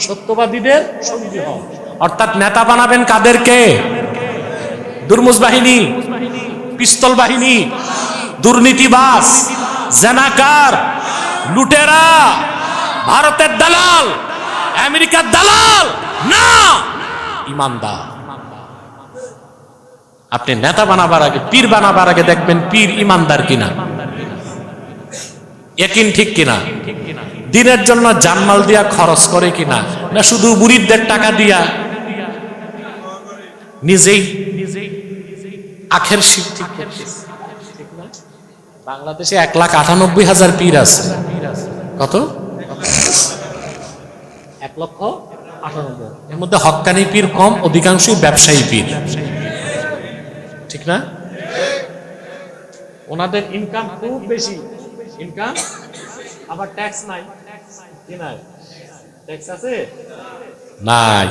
সত্যবাদীদের সঙ্গী হও। অর্থাৎ নেতা বানাবেন কাদেরকে? দুর্মুজ বাহিনী, পিস্তল বাহিনী, দুর্নীতিবাজ, জানাকার, লুটেরা, ভারতের দালাল, আমেরিকার দালাল না, ইমানদার। আপনি নেতা বানাবার আগে, পীর বানাবার আগে দেখবেন পীর ইমানদার কিনা, ইয়াকিন ঠিক কিনা, দিনের জন্য জানমাল দিয়া খরচ করে কিনা, না শুধু মুরিদদের টাকা দিয়া নিজেই আখের শিখ ঠিক করছে। বাংলাদেশে 1,98,000 পীর আছে। কত? 1,98,000। এর মধ্যে হক্কানি পীর কম, অধিকাংশই ব্যবসায়ী পীর, ঠিক না? ওনাদের ইনকাম খুব বেশি, ইনকাম আবার ট্যাক্স নাই, কি নাই? ট্যাক্স আছে? নাই।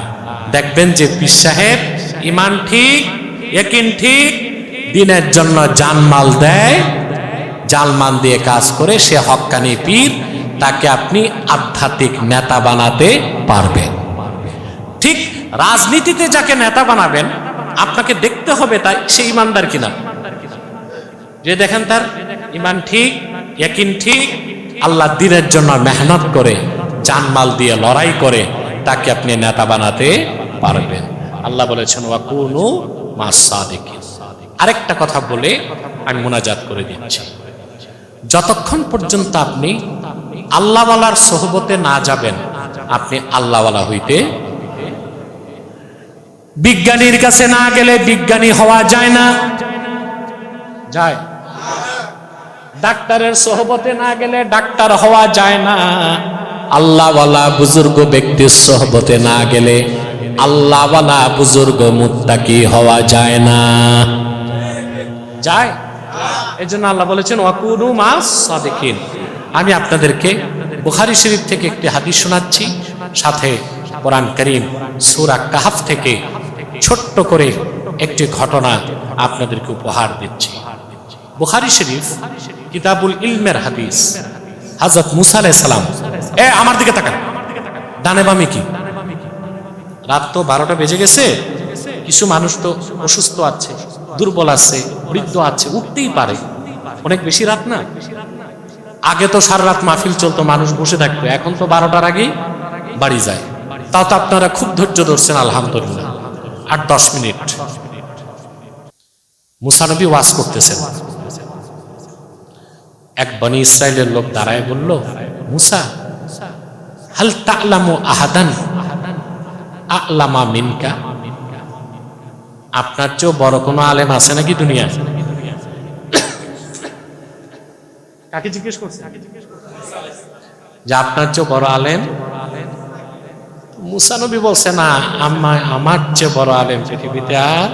দেখবেন যে পীর সাহেব ঈমান ঠিক, ইয়াকিন ঠিক, দিনের জন্য জানমাল দেয়, জানমাল দিয়ে কাজ করে, সে হক্কানি পীর, তাকে আপনি আধ্যাত্মিক নেতা বানাতে পারবেন। ঠিক রাজনীতিতে যাকে নেতা বানাবেন আপনাকে দেখতে হবে তাই সে ইমানদার কিনা। যে দেখেন তার ঈমান ঠিক, ইয়াকিন ঠিক, আল্লাহ দ্বীনের জন্য মেহনত করে, জানমাল দিয়ে লড়াই করে, তাকে আপনি নেতা বানাতে পারবেন। আল্লাহ বলেছেন ওয়াকুনু মাস সাদিকিন। আরেকটা কথা বলে আমি মুনাজাত করে দিচ্ছি, যতক্ষণ পর্যন্ত আপনি আল্লাহওয়ালার সোহবতে না যাবেন আপনি আল্লাহওয়ালা হইতে, বিজ্ঞানীর কাছে না গেলে বিজ্ঞানী হওয়া যায় না, যায়। ডাক্তারের সোহবতে না গেলে ডাক্তার হওয়া যায় না, আল্লাহওয়ালা বুজুর্গ ব্যক্তির সোহবতে না গেলে আল্লাহওয়ালা বুজুর্গ মুত্তাকি হওয়া যায় না, যায়। এই জন্য আল্লাহ বলেছেন ওয়াকুনু মাস সাদিকিন। আমি আপনাদেরকে বুখারী শরীফ থেকে একটি হাদিস শোনাচ্ছি, সাথে কোরআন কারীম সূরা কাহফ থেকে ছোট্ট করে একটি ঘটনা আপনাদেরকে উপহার দিচ্ছি। বুখারী শরীফ কিতাবুল ইলমের হাদিস, হযরত মুসা আলাইহিস সালাম, আমার দিকে তাকান, ডানে বামে কি? রাত তো 12টা বেজে গেছে, কিছু মানুষ তো অসুস্থ আছে, দুর্বল আছে, বৃদ্ধ আছে, উঠতেই পারে, অনেক বেশি রাত না। আগে তো সারা রাত মাহফিল চলতো, মানুষ বসে থাকতো, এখন তো 12টার আগেই বাড়ি যায়। তাও তো আপনারা খুব ধৈর্য ধরছেন, আলহামদুলিল্লাহ। 8-10 মিনিট মুসা নবী ওয়াজ করতেছেন, এক বনি ইসরাইলের লোক দাঁড়ায় বলল, মুসা হাল তা'লামু আহাদান আ'লামা মিনকা, আপনার চেয়েও বড় কোনো আলেম আছে নাকি দুনিয়ায়? কাকে জিজ্ঞেস করছে? যে আপনার চেয়েও বড় আলেম? মুসা নবী বলছে, না, আমার চেয়ে বড় আলেম পৃথিবীতে আর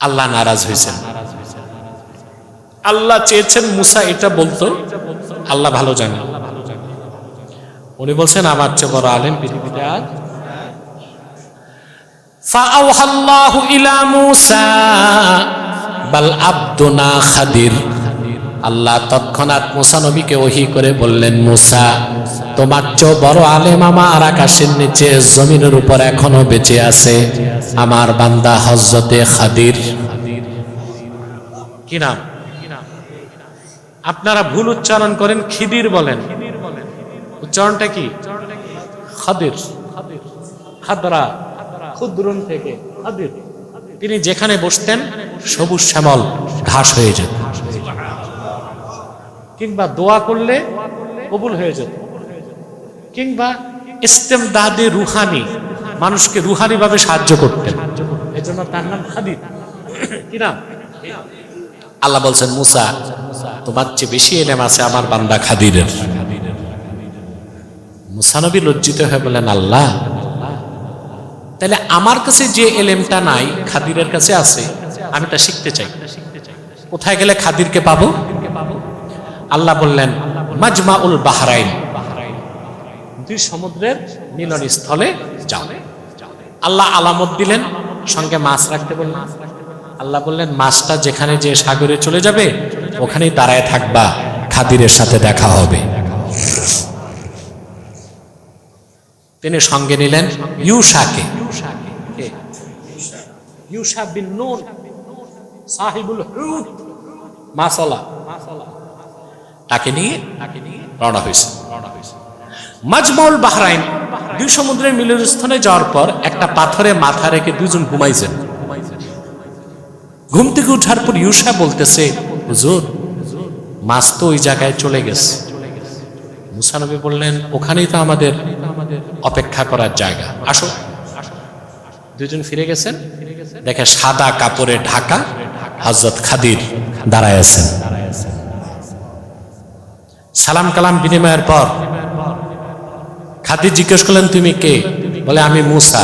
আল্লাহ নারাজ হয়েছেন। আল্লাহ চেয়েছেন মুসা এটা বলতো, আল্লাহ ভালো জানেন। উনি বলছেন আমার চেয়ে বড় আলেম পৃথিবীতে আর। ফাআওহাল্লাহু ইলা মুসা বাল আবদুনা খাদির, আল্লাহ তৎক্ষণাৎ মুসা নবীকে ওহী করে বললেন, মুসা তোমার চেয়ে বড় আলেম আমার আকাশের নিচে জমিনের উপর এখনো বেঁচে আছে, আমার বান্দা হযরতে খাদির। কি নাম? আপনারা ভুল উচ্চারণ করেন, খিদির বলেন, উচ্চারণটা কি? খাদির, খাদরা, ক্ষুদ্রুন থেকে খাদির। তিনি যেখানে বসতেন সবুজ শ্যামল ঘাস হয়ে যেত, কিংবা দোয়া করলে কবুল হয়ে যেত, কিংবা ইস্তেমদাদে রুহানি, মানুষকে রুহানি ভাবে সাহায্য করতেন। এজন্য তার নাম খাদির। কি নাম? আল্লাহ বলছেন মুসা তোমার চেয়ে বেশি এলেম আছে আমার বান্দা খাদিরের। মুসা নবী লজ্জিত হয়ে বলেন আল্লাহ, তাহলে আমার কাছে যে এলেমটা নাই খাদিরের কাছে আছে, আমি তা শিখতে চাই, কোথায় গেলে খাদিরকে পাবো? আল্লাহ বললেন মাজমাউল বাহরাইন, দুই সমুদ্রের মিলন স্থলে যাও। আল্লাহ আলামত দিলেন, সঙ্গে মাছ রাখতে বললেন। আল্লাহ বললেন মাছটা যেখানে যে সাগরে চলে যাবে ওখানেই দাঁড়ায় থাকবা, খাদিরের সাথে দেখা হবে। তিনি সঙ্গে নিলেন ইউশাকে, ইউশা বিন নুন সাহিবুল হুদ, মাসালা, তাকে নিয়ে রওনা হয়েছে। মাজমাউল বাহরাইন, দুই সমুদ্রের মিলনস্থানে যাওয়ার পর একটা পাথরে মাথা রেখে দুজন ঘুমাইছেন। ঘুম থেকে উঠার পর ইউশা বলতেছে হুজুর মাছ তো ওই জায়গায় চলে গেছে। মুসা নবী বললেন ওখানেই তো আমাদের অপেক্ষা করার জায়গা, আসো। দুজন ফিরে গেছেন, দেখে সাদা কাপড়ে ঢাকা হযরত খাদির দাঁড়ায় আছেন। সালাম কালাম বিনিময়ের পর খাদির জিজ্ঞেস করলেন তুমি কে? বলে আমি মুসা।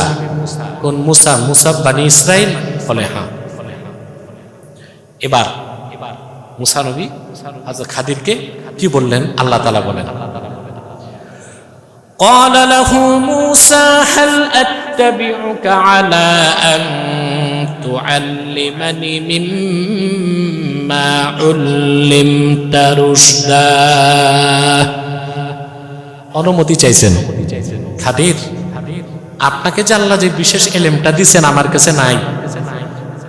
কোন মুসা? মুসা বানি ইসরাইল? বলে হ্যাঁ। এবার মুসা নবী হযরত খাদিরকে কি বললেন? আল্লাহ তাআলা বলেন قال له موسى هل أتبعك على أن تعلمني مما علمت رشدا। অনুমতি চাইছেন খাদির, আপনাকে যে আল্লাহ যে বিশেষ এলেমটা দিয়েছেন আমার কাছে নাই,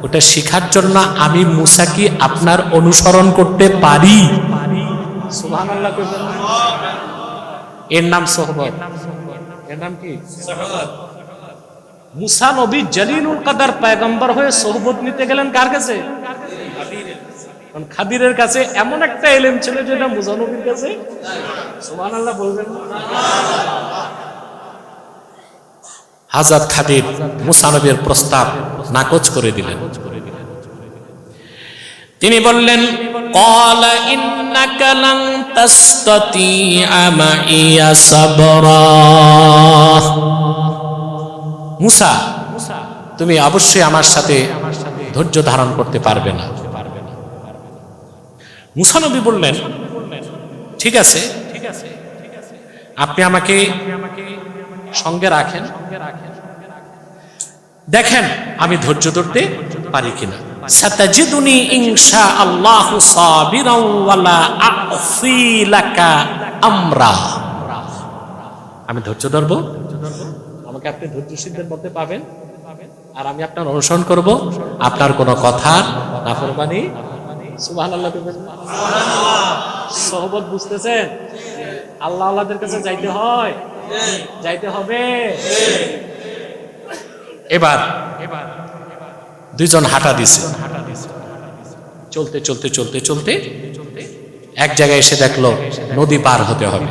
ওটা শেখার জন্য আমি মুসা কি আপনার অনুসরণ করতে পারি? সুবহানাল্লাহ। এর নাম সোহবত। এর নাম কি? মুসা নবী জলিলুল কদর পয়গম্বর হয়ে সোহবত নিতে গেলেন কার কাছে? খাদিরের কাছে। এমন একটা ইলম ছিল যেটা মুসা নবীর কাছে। সুবহানাল্লাহ বলবেন না? হযরত খাদির মুসা নবীর প্রস্তাব নাকচ করে দিলেন। তিনি বললেন ক্বালা ইন্নাকা লান তাসতাতিআ মাইয়া সাবরা। মুসা তুমি অবশ্যই আমার সাথে ধৈর্য ধারণ করতে পারবে না। মুসা নবী বললেন ঠিক আছে, আপনি আমাকে সঙ্গে রাখেন, দেখেন আমি ধৈর্য ধরতে পারি কিনা। সাতাজিদুনি ইনশাআল্লাহু সাবিরান ওয়ালা আ'সি লাকা আমরা। আমি ধৈর্য ধরব, আমাকে আপনি ধৈর্যশীলদের মধ্যে পাবেন, আর আমি আপনার অনুসরণ করব, আপনার কোনো কথা নাফরমানি। সুবহানাল্লাহ। সোহবত বুঝতেছেন? আল্লাহ আল্লাহদের কাছে যাইতে হয়, যাইতে হবে। এবার দুইজন হাঁটা দিছে। চলতে চলতে চলতে চলতে এক জায়গায় এসে দেখলো নদী পার হতে হবে।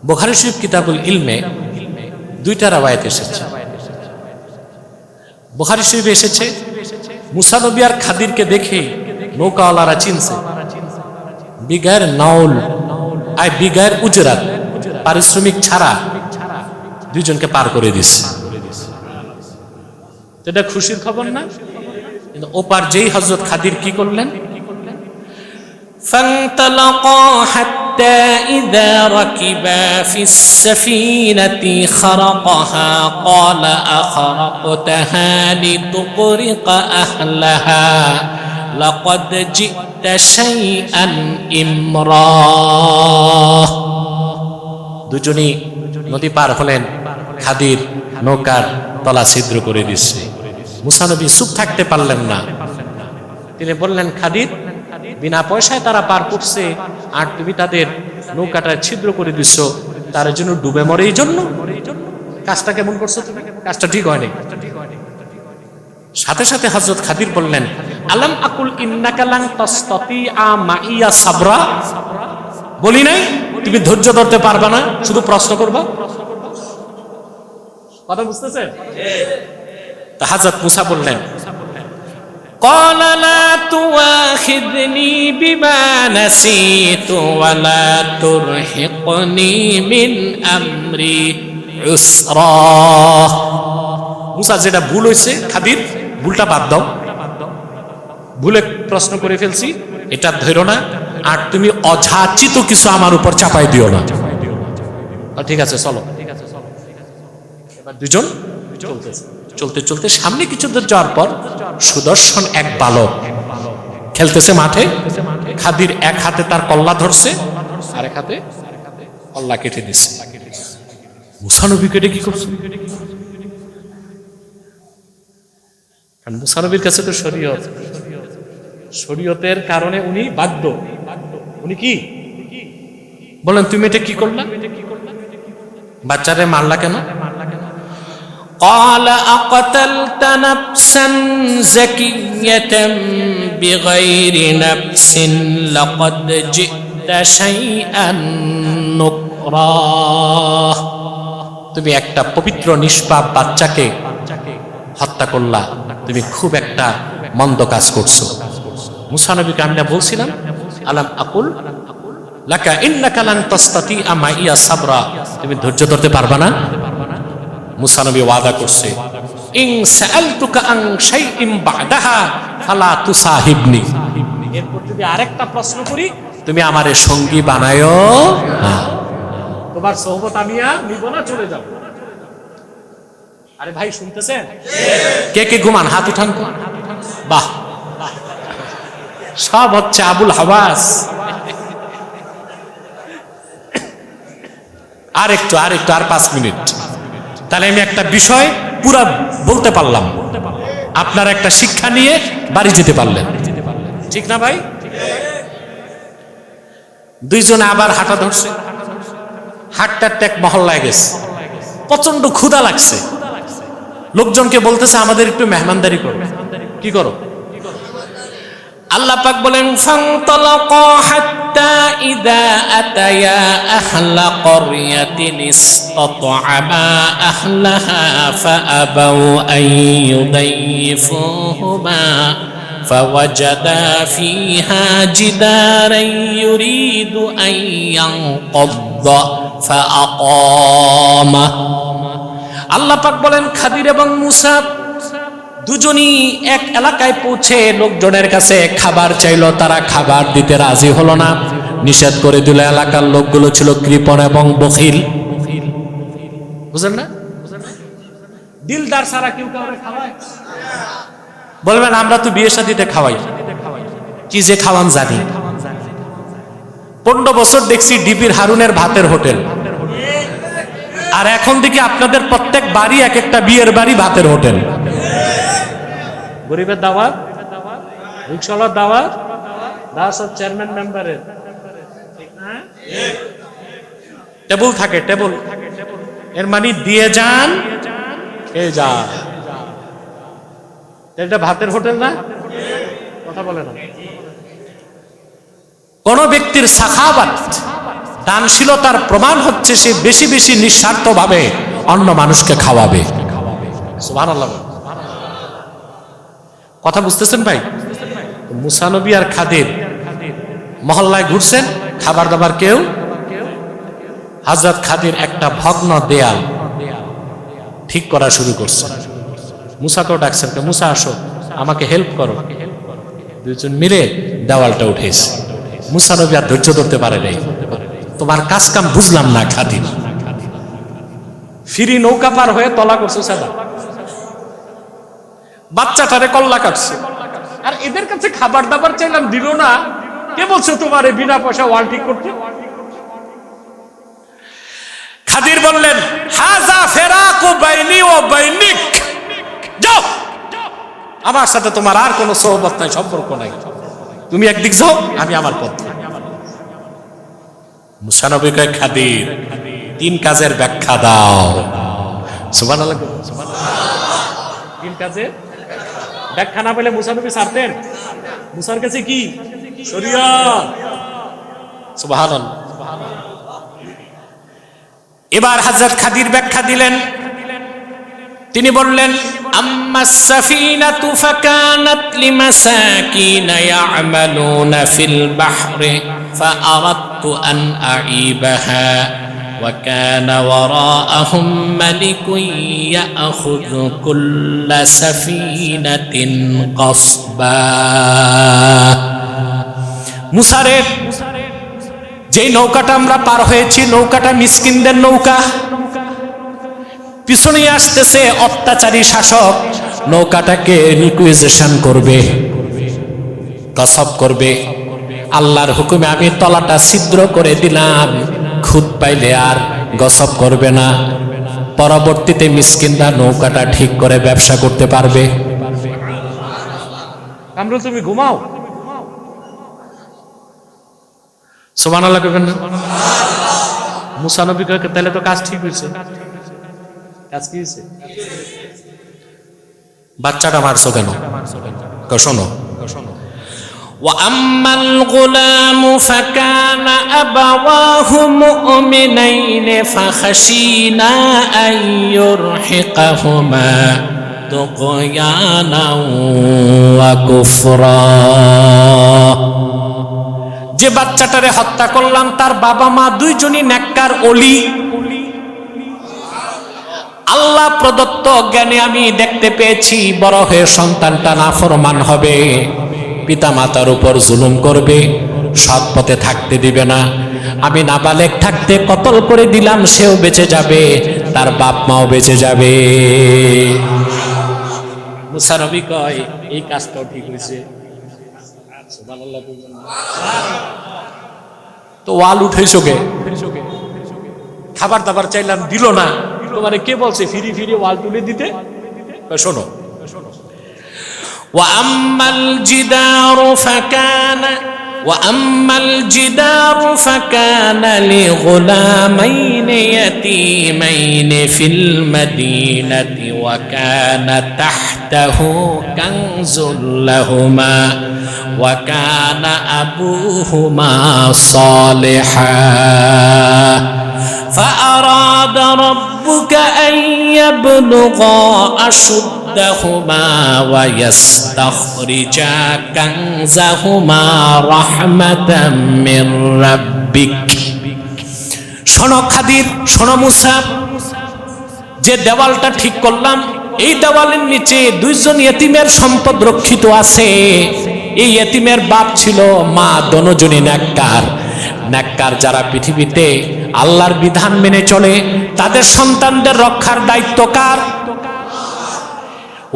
বুখারী শরীফ কিতাবুল ইলমে দুইটা রাওয়ায়াত এসেছে। বুখারী শরীফে এসেছে মুসা নবী আর খাদিরকে দেখে নৌকাওয়ালারা চিনছে, বিগার নাউল আই বিগার উজরাত, পারিশ্রমিক ছাড়া দুইজনকে পার করে দিচ্ছে। এটা খুশির খবর না? কিন্তু ওপার যেই হযরত খাদির কি করলেন? ফান্তালাকা হাত্তা ইযা রাকিবা ফিস সাফিনাতি খারাকাহা ক্বালা আখরাকতাহা লিতুগরিকা আহলাহা লাকাদ জি'তা শাইআন ইমরা। দুজনই নদী পার হলেন, খাদির নৌকার তলা ছিদ্র করে দিচ্ছে। মুসা নবী চুপ থাকতে পারলেন না। তিনি বললেন খাদির, বিনা পয়সায় তারা পার করছে, আর তুমি তাদের নৌকাটা ছিদ্র করে দিচ্ছ, তার জন্য ডুবে মরে। এই জন্য কাজটা কেমন করছো তুমি? কাজটা ঠিক হয়নি। সাথে সাথে হযরত খাদির বললেন আলাম আকুল ইন্নাকা লান তাসতাতিআ মাইয়া সাবরা। বলি নাই তুমি ধৈর্য ধরতে পারবা না, শুধু প্রশ্ন করবা? কথা বুঝতেছেন? তো হযরত মুসা বললেন, قال لا تؤاخذني بما نسيت ولا ترهقني من أمري عسرا। মুসা, যেটা ভুল হয়েছে খাদির, ভুলটা বাদ দাও, ভুলে প্রশ্ন করে ফেলছি, এটা ধরো না, আর তুমি অযাচিত কিছু আমার উপর চাপাই দিও না। ঠিক আছে চলো। এবার দুজন চলতে চলতে সামনে কিছু দূর যাওয়ার পর সুদর্শন এক বালক খেলতেছে মাঠে। খাদির এক হাতে তার কল্লা ধরছে, আর এক হাতে কল্লা কেটে দিচ্ছে। মুসা নবী কেটে কি করছে? কারণ মুসা নবীর কাছে তো শরীয়ত, শরীয়তের কারণে উনি বাধ্য। উনি কি বলেন, তুমি এটা কি করলা? বাচ্চারে মারলা কেন? قال أقتلت نفسا زكية بغير نفس لقد جئت شيئا نكرا। তুমি একটা পবিত্র নিষ্পাপ বাচ্চাকে হত্যা করলা, তুমি খুব একটা মন্দ কাজ করছো। মুসা নবীকে আমরা বলছিলাম, আলাম আকুল লাকা ইন্নাকা লান তাসতাতিআ মাইয়া সাবরা, তুমি ধৈর্য ধরতে পারবা না? মুসা নবী ওয়াদা করছে, ইন সাআলতুকা আন শাইইন বা'দাহা ফালা তুসাহিবনি, এরপর যদি আরেকটা প্রশ্ন করি তুমি আমারে সঙ্গী বানায়ো না, তোমার সোহবত আমি আর নিব না, চলে যাব। আরে ভাই শুনতেছেন? কে কে ঘুমান হাত উঠান। বাহ, সব হচ্ছে আবুল হাওয়াস। আর 5 মিনিট, তাহলে আমি একটা বিষয় পুরা বলতে পারলাম, আপনার একটা শিক্ষা নিয়ে বাড়ি যেতে পারলেন, ঠিক না ভাই? দুইজনে আবার হাঁটা ধরছে, হাঁটতে এক মহল্লায় গেছে, প্রচন্ড ক্ষুধা লাগছে, লোকজনকে বলতেছে আমাদের একটু মেহমানদারি করো। কি করো? আল্লাহ পাক বলেন, ফান্তালাকা হাত্তা ইযা আতায়া আহলা ক্বরয়াতিন ইসতাতআমা আহলাহা ফাআবাউ আন ইউদাইফুহুমা ফাওয়াজাদা ফিহা জিদারান ইউরিদু আন ইয়ানকাদ্দা ফাআকামা। আল্লাহ পাক বলেন, খাদির এবং মুসা দুজনই এক এলাকায় পৌঁছে লোকজনের কাছে খাবার চাইলো, তারা খাবার দিতে রাজি হলো না, নিষেধ করে দিল। এলাকার লোকগুলো ছিল কৃপণ এবং বখিল, বুঝেন না? দিলদার ছাড়া কেউ কাউকে খাওয়ায়? বলবেন আমরা তো বিয়ে শাদীতে খাওয়াই, কি যে খাওয়ান জানি। 15 বছর দেখছি ডিপির হারুনের ভাতের হোটেল, আর এখন দেখি আপনাদের প্রত্যেক বাড়ি এক একটা বিয়ের বাড়ি, ভাতের হোটেল। গরিবের দাওয়াত, রিকশাওয়ালার দাওয়াত, সব চেয়ারম্যান মেম্বারের টেবল থাকে, টেবল, এর মানে দিয়ে যান এ যা। এটা ভাতের হোটেল না? কথা বলে না। কোন ব্যক্তির সাখাওয়াত, দানশীলতার প্রমাণ হচ্ছে সে বেশি বেশি নিঃস্বার্থ ভাবে অন্য মানুষকে খাওয়াবে। সুবহানাল্লাহ। কথা বুঝতেছেন ভাই? মুসা নবী আর খাদির মহল্লায় ঘুরছেন, খাবার দাবার কেউ। হযরত খাদির একটা ভগ্ন দেয়াল ঠিক করা শুরু করছে, মুসাকেও ডাকছেন, মুসা আসো আমাকে হেল্প করো। দুজন মিলে দেওয়ালটা উঠেছে। মুসা নবী আর ধৈর্য ধরতে পারে নাই, তোমার কাজ কাম বুঝলাম না খাদির। ফিরি নৌকা পার হয়ে তলা করছো সাদা, বাচ্চাটারে কল্লা কাটছে, আর এদের কাছে খাবার দাবার চাইলাম দিল না। কে বলছো তোমার বিনা পয়সা ওয়াল ঠিক করতে? খাদির বললেন, হাযা ফিরাকু বাইনি ওয়া বাইনিক, যাও, আমার সাথে তোমার আর কোনো সোহবত নাই, সম্পর্ক নাই, তুমি একদিক যাও, আমি আমার পথ। মুসা নবী কয়, খাদির 3 কাজের ব্যাখ্যা দাও। সুবহানাল্লাহ। 3 কাজের ব্যাখ্যা না পেলে মুসা নবী ছাড়তেন? মুসার কাছে কি শরীয়ত। সুবহানাল্লাহ। এবার হযরত খাদির ব্যাখ্যা দিলেন, তিনি বললেন আম্মাস সাফিনাতু ফাকানাত লিমাসাকিন ইয়ামালুনা ফিল বাহরি ফাআরাদতু আন আইবাহা ওয়া কানা ওয়ারাআহুম মালিকুন ইয়াখুযু কুল্লা সাফিনাতিন গাসবা। মুসারে যেই নৌকাটা আমরা পার হয়েছি, নৌকাটা মিসকিনদের নৌকা। পিছনে আসতেছে অত্যাচারী শাসক, নৌকাটাকে রিকুইজিশন করবে, গসব করবে। আল্লাহর হুকুমে আমি তলাটা ছিদ্র করে দিলাম, খুদ পাইলে আর গসব করবে না। পরবর্তীতে মিসকিনরা নৌকাটা ঠিক করে ব্যবসা করতে পারবে। কামরুল তুমি ঘুমাও, সুবহানাল্লাহ কইবেন না? মুসা নবী কয় তাহলে তো কাজ ঠিক হয়েছে। কাজ কি হয়েছে? বাচ্চাটা মারছো কেন? শোনো, وأما الغلام فكان أبواه مؤمنين فخشينا أن يرهقهما طغيانا وكفرا। যে বাচ্চাটারে হত্যা করলাম তার বাবা মা দুইজনই নেককার ওলি। আল্লাহ প্রদত্ত জ্ঞানে আমি দেখতে পেয়েছি বড় হয়ে সন্তানটা নাফরমান হবে, পিতা মাতার উপর জুলুম করবে, সৎ পথে থাকতে দিবে না। আমি নাবালেগ থাকতে কতল করে দিলাম, সেও বেঁচে যাবে, তার বাপ মাও বেঁচে যাবে। মুসা নবী কয় এই কাজটাও ঠিক হয়েছে। তো ওয়াল উঠেছো গে, খাবার দাবার চাইলাম দিল না, তোমারে কে বলছে ফিরি ফিরি ওয়াল তুলে দিতে? শোনো, وأما الجدار فكان لغلامين يتيمين في المدينة وكان تحته كنز لهما وكان أبوهما صالحا فأراد ربك أن يبلغا أشدهما ويستخرجا كنزهما رحمة من ربك। শোনো খাদির, শোনো মুসা, যে দেওয়ালটা ঠিক করলাম এই দেওয়ালের নিচে দুইজন ইয়েতিমের সম্পদ রক্ষিত আছে। এই ইয়েতিমের বাপ ছিল, মা দোনোজনই নেককার। নেককার যারা পৃথিবীতে আল্লাহর বিধান মেনে চলে তাদের সন্তানদের রক্ষার দায়িত্ব কার?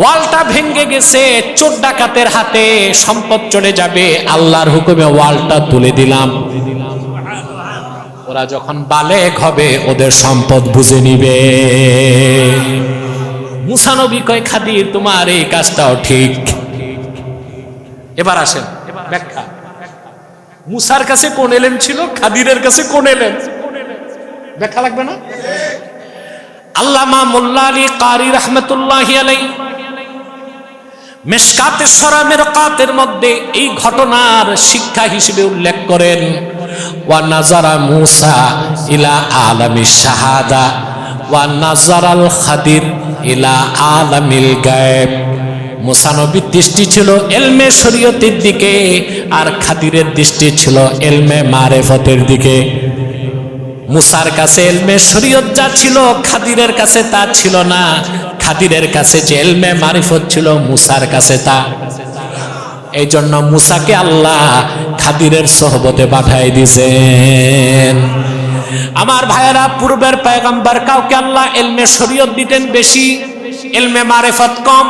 ওয়ালটা ভেঙে গেছে, চোর ডাকাতের হাতে, সম্পদ চলে যাবে, আল্লাহর হুকুমে ওয়ালটা তুলে দিলাম। ওরা যখন বালেগ হবে ওদের সম্পদ বুঝে নিবে। মুসা নবী কয় খাদির তোমার এই কাজটাও ঠিক। এবার আসেন ব্যাখ্যা। মুসার কাছে কোন এলেম ছিল, খাদিরের কাছে কোন এলেম? ব্যাখ্যা লাগবে না? আল্লামা মোল্লা আলী কারি রাহমাতুল্লাহি আলাইহি মিশকাতে সরামেরকাতের মধ্যে এই ঘটনার শিক্ষা হিসেবে উল্লেখ করেন, ওয়া নাজারা মুসা ইলা আলামিশ শাহাদা ওয়া নাজারাল খাদির ইলা আলামিল গায়ব। মুসা নবীর দৃষ্টি ছিল ইলমে শরীয়তের দিকে, আর খাদিরের দৃষ্টি ছিল ইলমে মারিফতের দিকে। মুসার কাছে ইলমে শরীয়ত যা ছিল খাদিরের কাছে তা ছিল না। খাদিরের কাছে যে ইলমে মারিফত ছিল মুসার কাছে তা। এই জন্য মুসাকে আল্লাহ খাদিরের সোহবতে পাঠাই দিয়েছেন। আমার ভাইয়েরা, পূর্বের পয়গম্বর কাউকে আল্লাহ ইলমে শরীয়ত দিতেন বেশি, ইলমে মারিফত কম।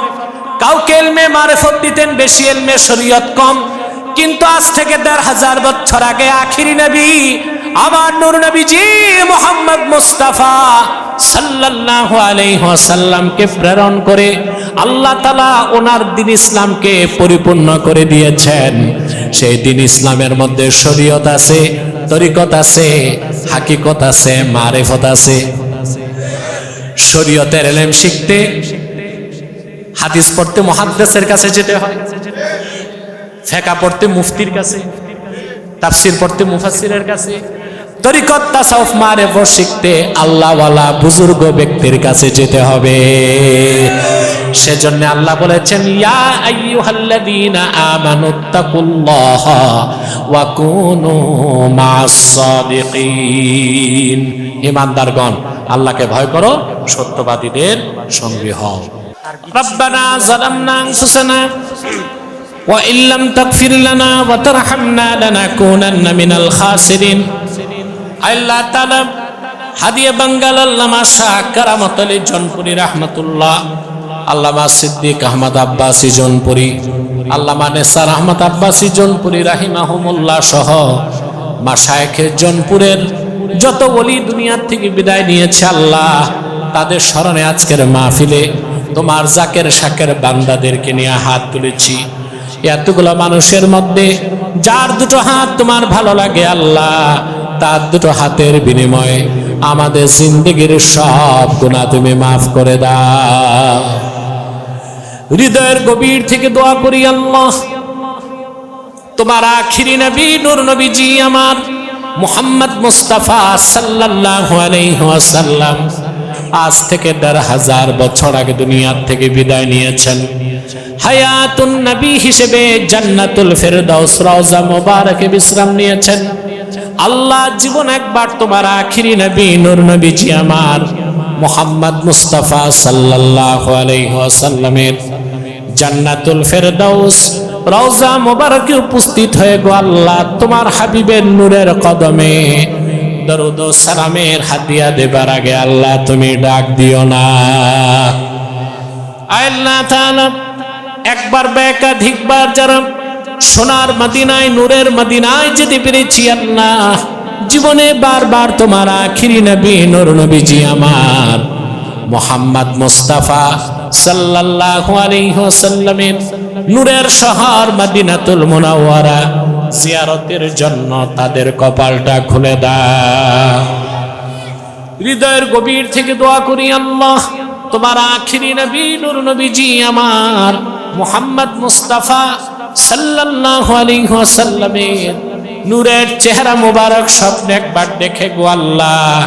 কাউকে ইলমে মারিফত দিতেন বেশি, ইলমে শরীয়ত কম। কিন্তু আজ থেকে ১৫০০ বছর আগে আখিরি নবী আমার নূর নবীজি মুহাম্মদ মুস্তাফা সাল্লাল্লাহু আলাইহি ওয়াসাল্লামকে প্রেরণ করে আল্লাহ তাআলা ওনার দ্বীন ইসলামকে পরিপূর্ণ করে দিয়েছেন। সেই দ্বীন ইসলামের মধ্যে শরীয়ত আছে, তরিকত আছে, হাকিকত আছে, মারিফত আছে। শরীয়তের ইলম শিখতে হাদিস পড়তে মুহাদ্দিসের কাছে যেতে হয়, ফিকহ পড়তে মুফতির কাছে, তাফসীর পড়তে মুফাসসিরের কাছে, তরিকত তাসাউফ মারিফত শিখতে আল্লাহওয়ালা বুজুর্গ ব্যক্তির কাছে যেতে হবে। সেজন্য আল্লাহ বলেছেন, ইয়া আইয়ুহাল্লাযীনা আমানুত্তাকুল্লাহা ওয়া কুনু মা'আস সাদিকিন। ঈমানদারগণ, আল্লাহকে ভয় করো, সত্যবাদীদের সঙ্গী হও। রব্বানা যালামনা আনফুসানা ওয়া ইল্লাম তাগফির লানা ওয়া তারহামনা লানাকুনান্না মিনাল খাসিরিন। আল্লাহ তাআলা হাদিয়া বাঙ্গাল আল্লামা শাহ কারামত আলী জনপুরি রাহমাতুল্লাহ, আল্লামা সিদ্দিক আহমদ আব্বাসী জনপুরি, আল্লামা নেসার আহমদ আব্বাসী জনপুরি রাহিমাহুমুল্লাহ সহ মাশায়েখে জনপুরের যত ওলি দুনিয়ার থেকে বিদায় নিয়েছে আল্লাহ, তাদের স্মরণে আজকের মাহফিলে তোমার জাকের শাকের বান্দাদেরকে নিয়ে হাত তুলেছি। এতগুলো মানুষের মধ্যে যার দুটো হাত তোমার ভালো লাগে আল্লাহ, তার দুটো হাতের বিনিময়ে আমাদের জিন্দেগির সব গুনাহ তুমি মাফ করে দাও। হৃদয়ের গভীর থেকে দোয়া করি আল্লাহ, তোমার আখিরি নবী নূর নবীজি আমার মুহাম্মদ মুস্তাফা সাল্লাল্লাহু আলাইহি ওয়াসাল্লাম আজ থেকে ১৫০০ বছর আগে দুনিয়ার থেকে বিদায় নিয়েছেন। হায়াতুন নবী হিসেবে জান্নাতুল ফেরদাউস রওজা মুবারকে বিশ্রাম নিয়েছেন। আল্লাহ জীবন একবার তোমার আখিরি নবী নূর নবীজি আমার মুহাম্মদ মুস্তাফা সাল্লাল্লাহু আলাইহি ওয়াসাল্লামের জান্নাতুল ফেরদাউস রওজা মুবারকে উপস্থিত হয়ে গো আল্লাহ তোমার হাবিবের নূরের কদমে দরুদ ও সালামের হাদিয়া দেবার আগে আল্লাহ তুমি ডাক দিও না। আল্লাহ তাআলা একবার বা একাধিকবার যারা সোনার মদিনায় নূরের মদিনায় যেতে পেরেছি আল্লাহ, জীবনে বারবার তোমার আখিরি নবী নূর নবীজি আমার মুহাম্মদ মুস্তাফা সাল্লাল্লাহু আলাইহি ওয়াসাল্লামের নূরের শহর মদিনাতুল মুনাওয়ারা জিয়ারতের জন্য তাদের কপালটা খুলে দাও। হৃদয়ের গভীর থেকে দোয়া করি আল্লাহ, তোমার আখিরি নবী নূর নবীজি আমার মুহাম্মদ মুস্তাফা সাল্লাল্লাহু আলাইহি ওয়াসাল্লামের নূরের চেহারা মোবারক স্বপ্নে একবার দেখে গো আল্লাহ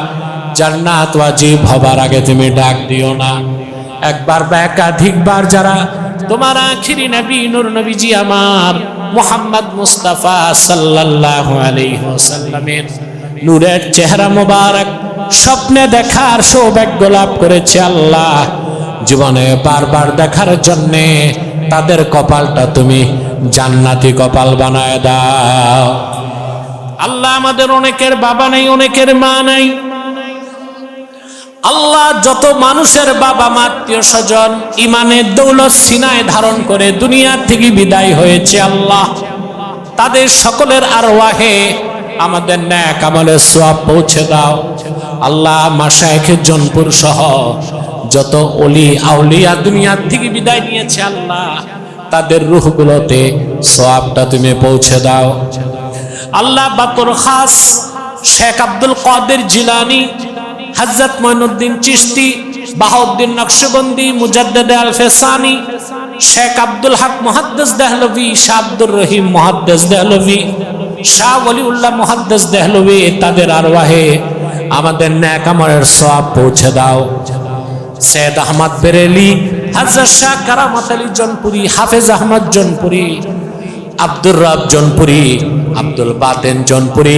জান্নাত ওয়াজিব হবার আগে তুমি ডাক দিও না। একবার বা একাধিকবার যারা তোমার আখিরি নবী নূর নবীজি আমার মুহাম্মদ মুস্তাফা সাল্লাল্লাহু আলাইহি ওয়াসাল্লামের নূরের চেহারা মোবারক স্বপ্নে দেখার সৌভাগ্য লাভ করেছে আল্লাহ, জীবনে বারবার দেখার জন্যে তাদের কপালটা তুমি জান্নাতি কপাল বানায় দাও। আল্লাহ আমাদের অনেকের বাবা নাই, অনেকের মা নাই আল্লাহ, যত মানুষের বাবা মা আত্মীয় স্বজন ইমানের দৌলত সিনায় ধারণ করে দুনিয়া থেকে বিদায় হয়েছে আল্লাহ, তাদের সকলের আরওয়াহে আমাদের নেক আমলের সওয়াব পৌঁছে দাও আল্লাহ। মাশায়েখে জনপুর সহ যত ওলি আউলিয়া দুনিয়া থেকে বিদায় নিয়েছে আল্লাহ, তাদের রূহগুলোতে সওয়াবটা তুমি পৌঁছে দাও আল্লাহ। বাতর খাস শেখ আব্দুল কাদের জিলানী, হযরত মঈনুদ্দিন চিশতি, বাহাউদ্দিন নকশবন্দি, মুজাদ্দিদ আল ফেসানি, শেখ আব্দুল হক মুহাদ্দিস দেহলভী, শাহ আব্দুর রহিম মুহাদ্দিস দেহলভী, শাহ ওলিউল্লাহ মুহাদ্দিস দেহলভী, তাদের আরওয়াহে আমাদের নেক আমলের সওয়াব পৌঁছে দাও। সৈয়দ আহমদ বেরেলি, হযরত শাহ কারামত আলী জনপুরি, হাফেজ আহমদ জনপুরি, আব্দুর রব জনপুরি, আব্দুল বাতেন জনপুরি,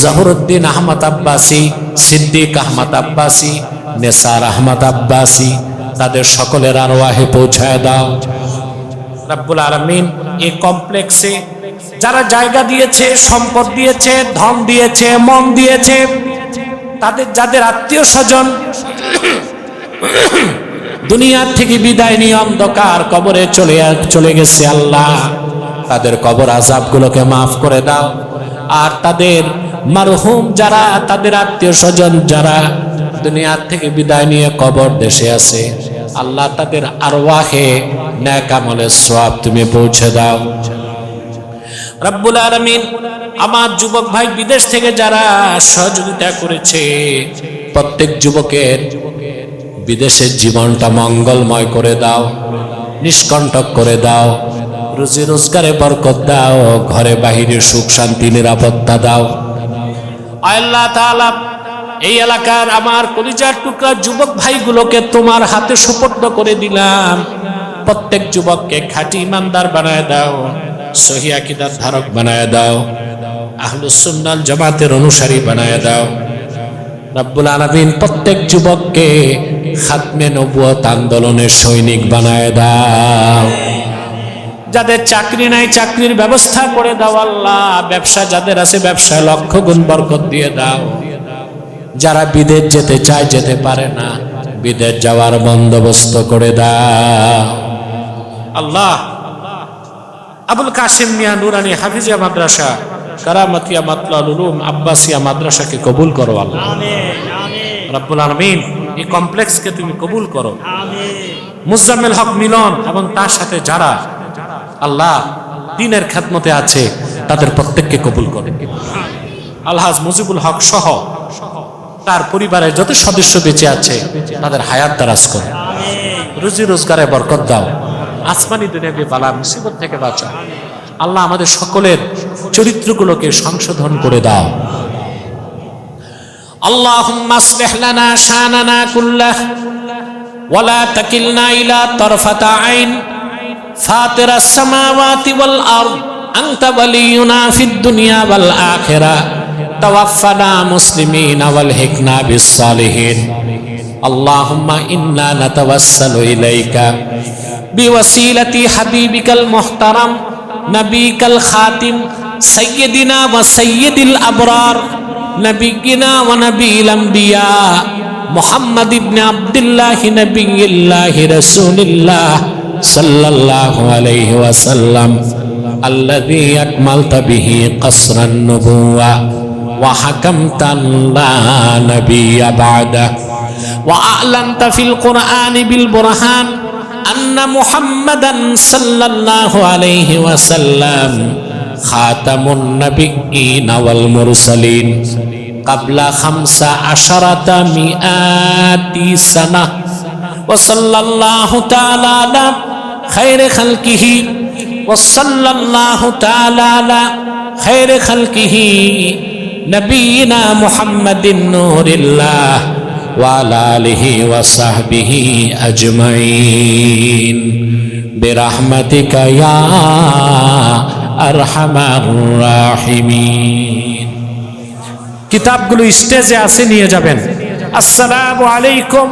জহুরুদ্দিন আহমদ আব্বাসী, সিদ্দিক আহমদ আব্বাসী, নেসার আহমদ আব্বাসী, তাদের সকলের আরওয়াহে পৌঁছায় দাও রব্বুল আলামিন। এই কমপ্লেক্সে যারা জায়গা দিয়েছে, সম্পদ দিয়েছে, ধন দিয়েছে, মন দিয়েছে, তাদের যাদের আত্মীয় স্বজন দুনিয়ার থেকে বিদায় নিয়ে অন্ধকার কবরে চলে গেছে আল্লাহ, তাদের কবর আযাবগুলোকে মাফ করে দাও। আর তাদের মারহুম যারা, তাদের আত্মীয় স্বজন যারা দুনিয়ার থেকে বিদায় নিয়ে কবর দেশে আছে আল্লাহ, তাদের আরওয়াহে নেক আমলের সওয়াব তুমি পৌঁছে দাও রব্বুল আলামিন। আমার যুবক ভাই বিদেশ থেকে যারা সহযোগিতা করেছে, প্রত্যেক যুবকের বিদেশের জীবনটা মঙ্গলময় করে দাও, নিষ্কণ্টক করে দাও, রুজি রোজগারে বরকত দাও, ঘরে বাহিরে সুখ শান্তি নিরাপত্তা দাও আল্লাহ তাআলা এই এলাকার আমার কলিজার টুকরা যুবক ভাইগুলোকে তোমার হাতে সুপর্দ করে দিলাম। প্রত্যেক যুবককে খাঁটি ইমানদার বানায় দাও, সহিহ আকীদার ধারক বানায় দাও, আহলুস সুন্নাহ জামাতের অনুসারী বানায় দাও। রব্বুল আলামিন প্রত্যেক যুবককে খাতমে নবুয়ত আন্দোলনের সৈনিক বানায় দাও। যাদের চাকরি নাই চাকরির ব্যবস্থা করে দাও আল্লাহ। ব্যবসা যাদের আছে ব্যবসায় লক্ষ গুণ বরকত দিয়ে দাও। যারা বিদেশ যেতে চায় যেতে পারে না, বিদেশ যাওয়ার বন্দোবস্ত করে দাও আল্লাহ। আবুল কাসিম মিয়া নুরানি হাফিজিয়া মাদ্রাসা, কারামাতিয়া মাতলাউল উলুম আব্বাসিয়া মাদ্রাসাকে কবুল করো আল্লাহ। রব্বুল আলামিন এই কমপ্লেক্সকে তুমি কবুল করো। মুজাম্মেল হক মিলন এবং তার সাথে যারা আল্লাহ দ্বীনের খেদমতে আছে তাদের প্রত্যেককে কবুল করো। আলহাজ মুজিবুল হক সহ তার পরিবারের যত সদস্য বেঁচে আছে তাদের হায়াত দারাজ করো, রুজি রোজগারে বরকত দাও, আসমানি দুনিয়াবি বালা মুসিবত থেকে বাঁচাও আল্লাহ। আমাদের সকলের চরিত্রগুলোকে সংশোধন করে দাও। আল্লাহুম্মা আসলিহ লানা শানানা কুল্লাহ ওয়া লা তাকিলনা ইলা তারফাতা আইন ফাতিরাস সামাওয়াতি ওয়াল আরদ আনতা ওয়ালিয়ুনা ফিদ দুনিয়া ওয়াল আখিরাহ তাওয়াফফানা মুসলিমিন ওয়াল হিকনা বিস সালিহিন। আল্লাহুম্মা ইন্না নাতাওয়াসসালু ইলাইকা বিওয়াসিলাতি হাবিবিকাল মুহতারাম নবিকাল খাতিম সাইয়্যিদিনা ওয়া সাইয়্যিদিল আবরার নবিয়িনা ওয়া নবিয়িল আমবিয়া মুহাম্মদ ইবনে আব্দুল্লাহ নবিয়্যিল্লাহ রাসূলুল্লাহ সাল্লাল্লাহু আলাইহি ওয়াসাল্লাম আল্লাযী আকমালতা বিহি কসরান নুবুওয়া ওয়া হাকামতা লা নাবিয়্যা বা'দা ওয়া আ'লানতা ফিল কুরআনি বিল বুরহান আন্না মুহাম্মাদান সাল্লাল্লাহু আলাইহি ওয়াসাল্লাম খাতামুন নাবিয়্যিন ওয়াল মুরসালিন ক্বাবলা 15 মিআতি সানাহ ওয়া সাল্লাল্লাহু তাআলা আলা খায়রি খালকিহি ওয়া সাল্লাল্লাহু তাআলা আলা খায়রি খালকিহি নবিয়িনা মুহাম্মাদিন নূরিল্লাহ ওয়া আলা আলিহি ওয়া সাহবিহি আজমাইন বিরহমাতিকা ইয়া আরহামার রাহিমিন। কিতাবগুলো স্টেজে আছে নিয়ে যাবেন। আসসালামু আলাইকুম